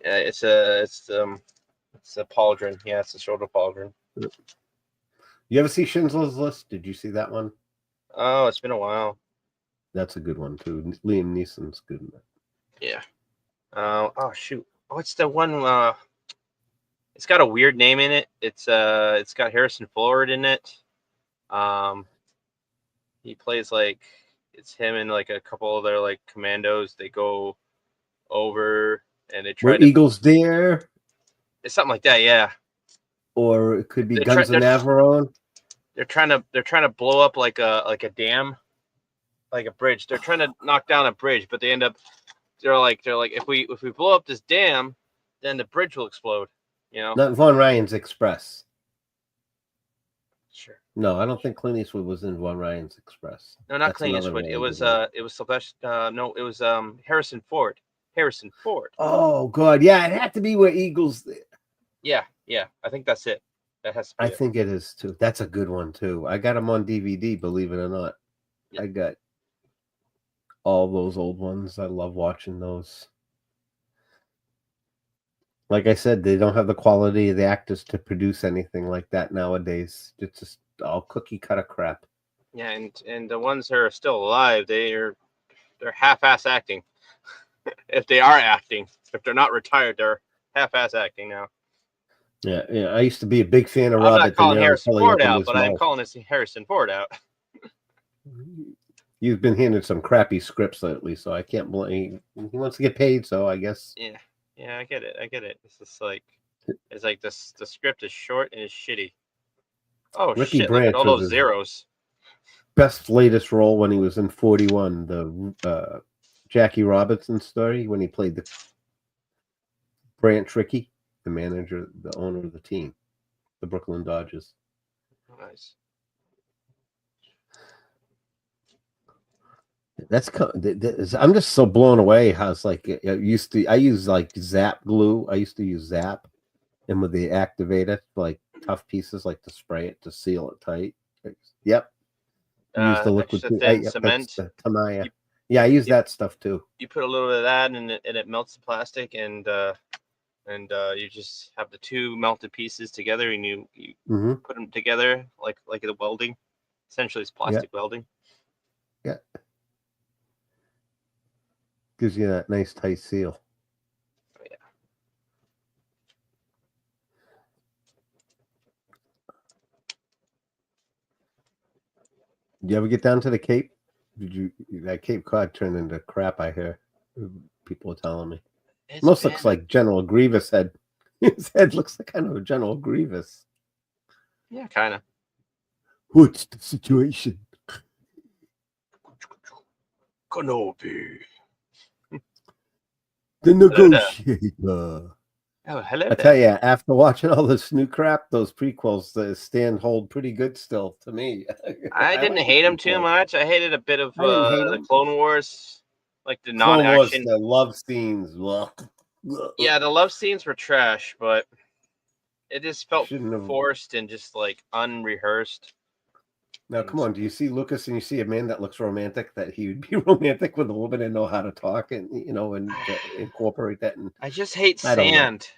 Yeah, it's a pauldron. Yeah, it's a shoulder pauldron. You ever see Schindler's List? Did you see that one? Oh, it's been a while. That's a good one too. Liam Neeson's good in that. Yeah. Oh shoot. What's the one? It's got a weird name in it. It's got Harrison Ford in it. He plays like it's him and like a couple of their like commandos. They go over and they try to Eagles Dare. It's something like that, yeah. Or it could be Guns of Navarone. They're trying to blow up like a dam, like a bridge. They're trying to knock down a bridge, but they end up they're like if we blow up this dam, then the bridge will explode. You know. Not Von Ryan's Express. Sure. No, I don't think Clint Eastwood was in Von Ryan's Express. No, not Clint Eastwood. It was Sylvester. No, it was Harrison Ford. Harrison Ford. Oh God, yeah, it had to be where Eagles. Yeah. I think that's it. That has to be I think it is too. That's a good one too. I got them on DVD, believe it or not. Yeah. I got all those old ones. I love watching those. Like I said, they don't have the quality of the actors to produce anything like that nowadays. It's just all cookie cutter crap. Yeah, and the ones that are still alive, they're half-ass acting. If they are acting, if they're not retired, they're half-ass acting now. Yeah. I used to be a big fan of I'm Robert. not calling Harrison Ford out, but I'm calling this Harrison Ford out. You've been handed some crappy scripts lately, so I can't blame. He wants to get paid, so I guess. Yeah, I get it. It's just like the script is short and it's shitty. Oh, Ricky shit! Branch, look at all those zeros. Best latest role when he was in 41, the Jackie Robinson story, when he played the Branch Rickey, the manager, the owner of the team, the Brooklyn Dodgers. Nice. I'm just so blown away how it's like I use like Zap glue. I used to use Zap, and with the activator, like tough pieces, like to spray it to seal it tight. Yep. Use the liquid cement. Tamaya. Yeah, I use that stuff too. You put a little bit of that, and it melts the plastic, and you just have the two melted pieces together, and you put them together like the welding. Essentially, it's plastic welding. Yeah. Gives you that nice tight seal. Oh, yeah. Did you ever get down to the Cape? That Cape Cod turned into crap, I hear. People are telling me. Looks like General Grievous head. His head looks like kind of a General Grievous. Yeah, kind of. What's the situation? Kenobi. The negotiator. Oh, hello. I tell you, after watching all this new crap, those prequels hold pretty good still to me. I didn't hate them too much. I hated a bit of the Clone Wars, like the non-action. The love scenes. Yeah, the love scenes were trash, but it just felt forced and just like unrehearsed. Now, come on. Do you see Lucas and you see a man that looks romantic, that he would be romantic with a woman and know how to talk and, and incorporate that? And I just hate sand.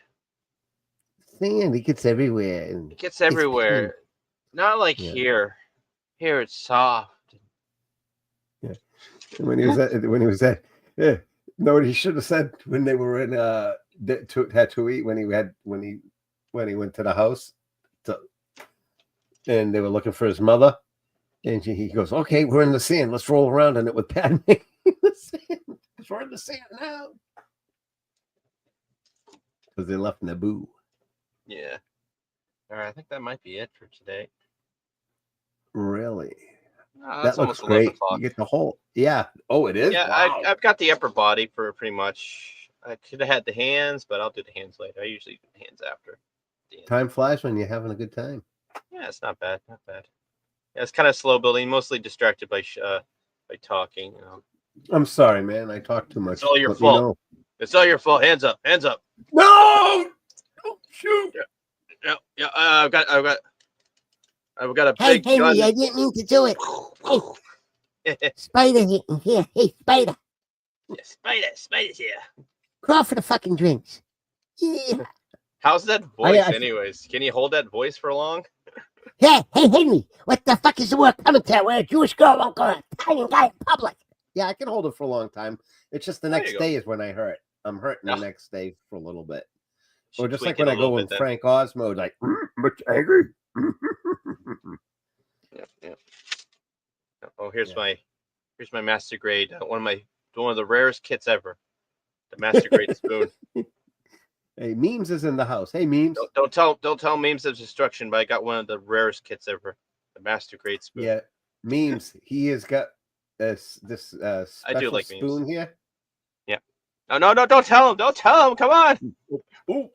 Sand, it gets everywhere. It gets everywhere. Not like Yeah. here. Here it's soft. And when he was at, yeah, know what he should have said when they were in Tatooine when he went to the house, and they were looking for his mother, and he goes, "Okay, we're in the sand. Let's roll around in it with Padme." We're in the sand now because they left Naboo. Yeah. All right, I think that might be it for today. Really? Oh, That looks great. You get the whole, yeah. Oh, it is. Yeah, Wow. I've got the upper body for pretty much. I could have had the hands, but I'll do the hands later. I usually do the hands after. Time flies when you're having a good time. Yeah, it's not bad. Not bad. Yeah, it's kind of slow building, mostly distracted by talking. I'm sorry, man. I talk too much. It's all your Let me fault. know. It's all your fault. Hands up. Hands up. No! Oh, shoot. Yeah. I've got a Hey, big Henry, gun. I didn't mean to do it. Hey, Spider hitting here. Hey, Spider. Spider's here. Crawl for the fucking drinks. Yeah. How's that voice, anyways? Can you hold that voice for long? Hey, Henry, what the fuck is the word coming to where a Jewish girl won't go to an Italian guy in public? Yeah, I can hold it for a long time. It's just the next day is when I hurt. I'm hurting the next day for a little bit. Or just like when I go in Frank Oz mode, like, much angry. Yeah. Oh, here's my master grade. One of the rarest kits ever. The master grade spoon. Hey, Memes is in the house. Hey, Memes. Don't tell Memes of destruction, but I got one of the rarest kits ever. The master grade spoon. Yeah, Memes. He has got this I do special like spoon Memes. here. Yeah. No, don't tell him. Don't tell him. Come on. Oh.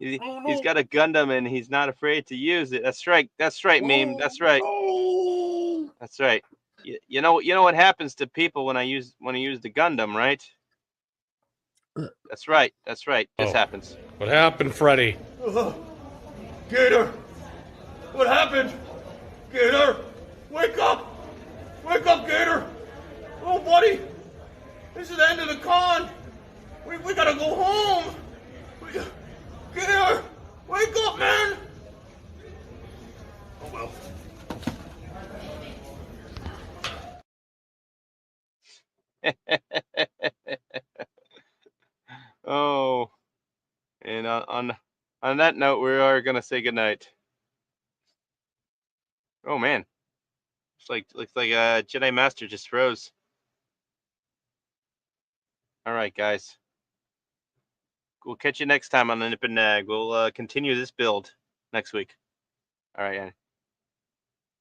He's got a Gundam and he's not afraid to use it. That's right. That's right, Meme. That's right. That's right. You know what happens to people when I use the Gundam, right? That's right. That's right. This happens. What happened, Freddy? Gator! What happened? Gator! Wake up! Wake up, Gator! Oh, buddy! This is the end of the con! We gotta go home! Gator! Wake up, man! Oh, well. Oh, and on that note, we are gonna say goodnight. Oh man, looks like Jedi Master just froze. All right, guys, we'll catch you next time on the Nip and Nag. We'll continue this build next week. All right,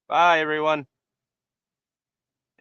bye everyone.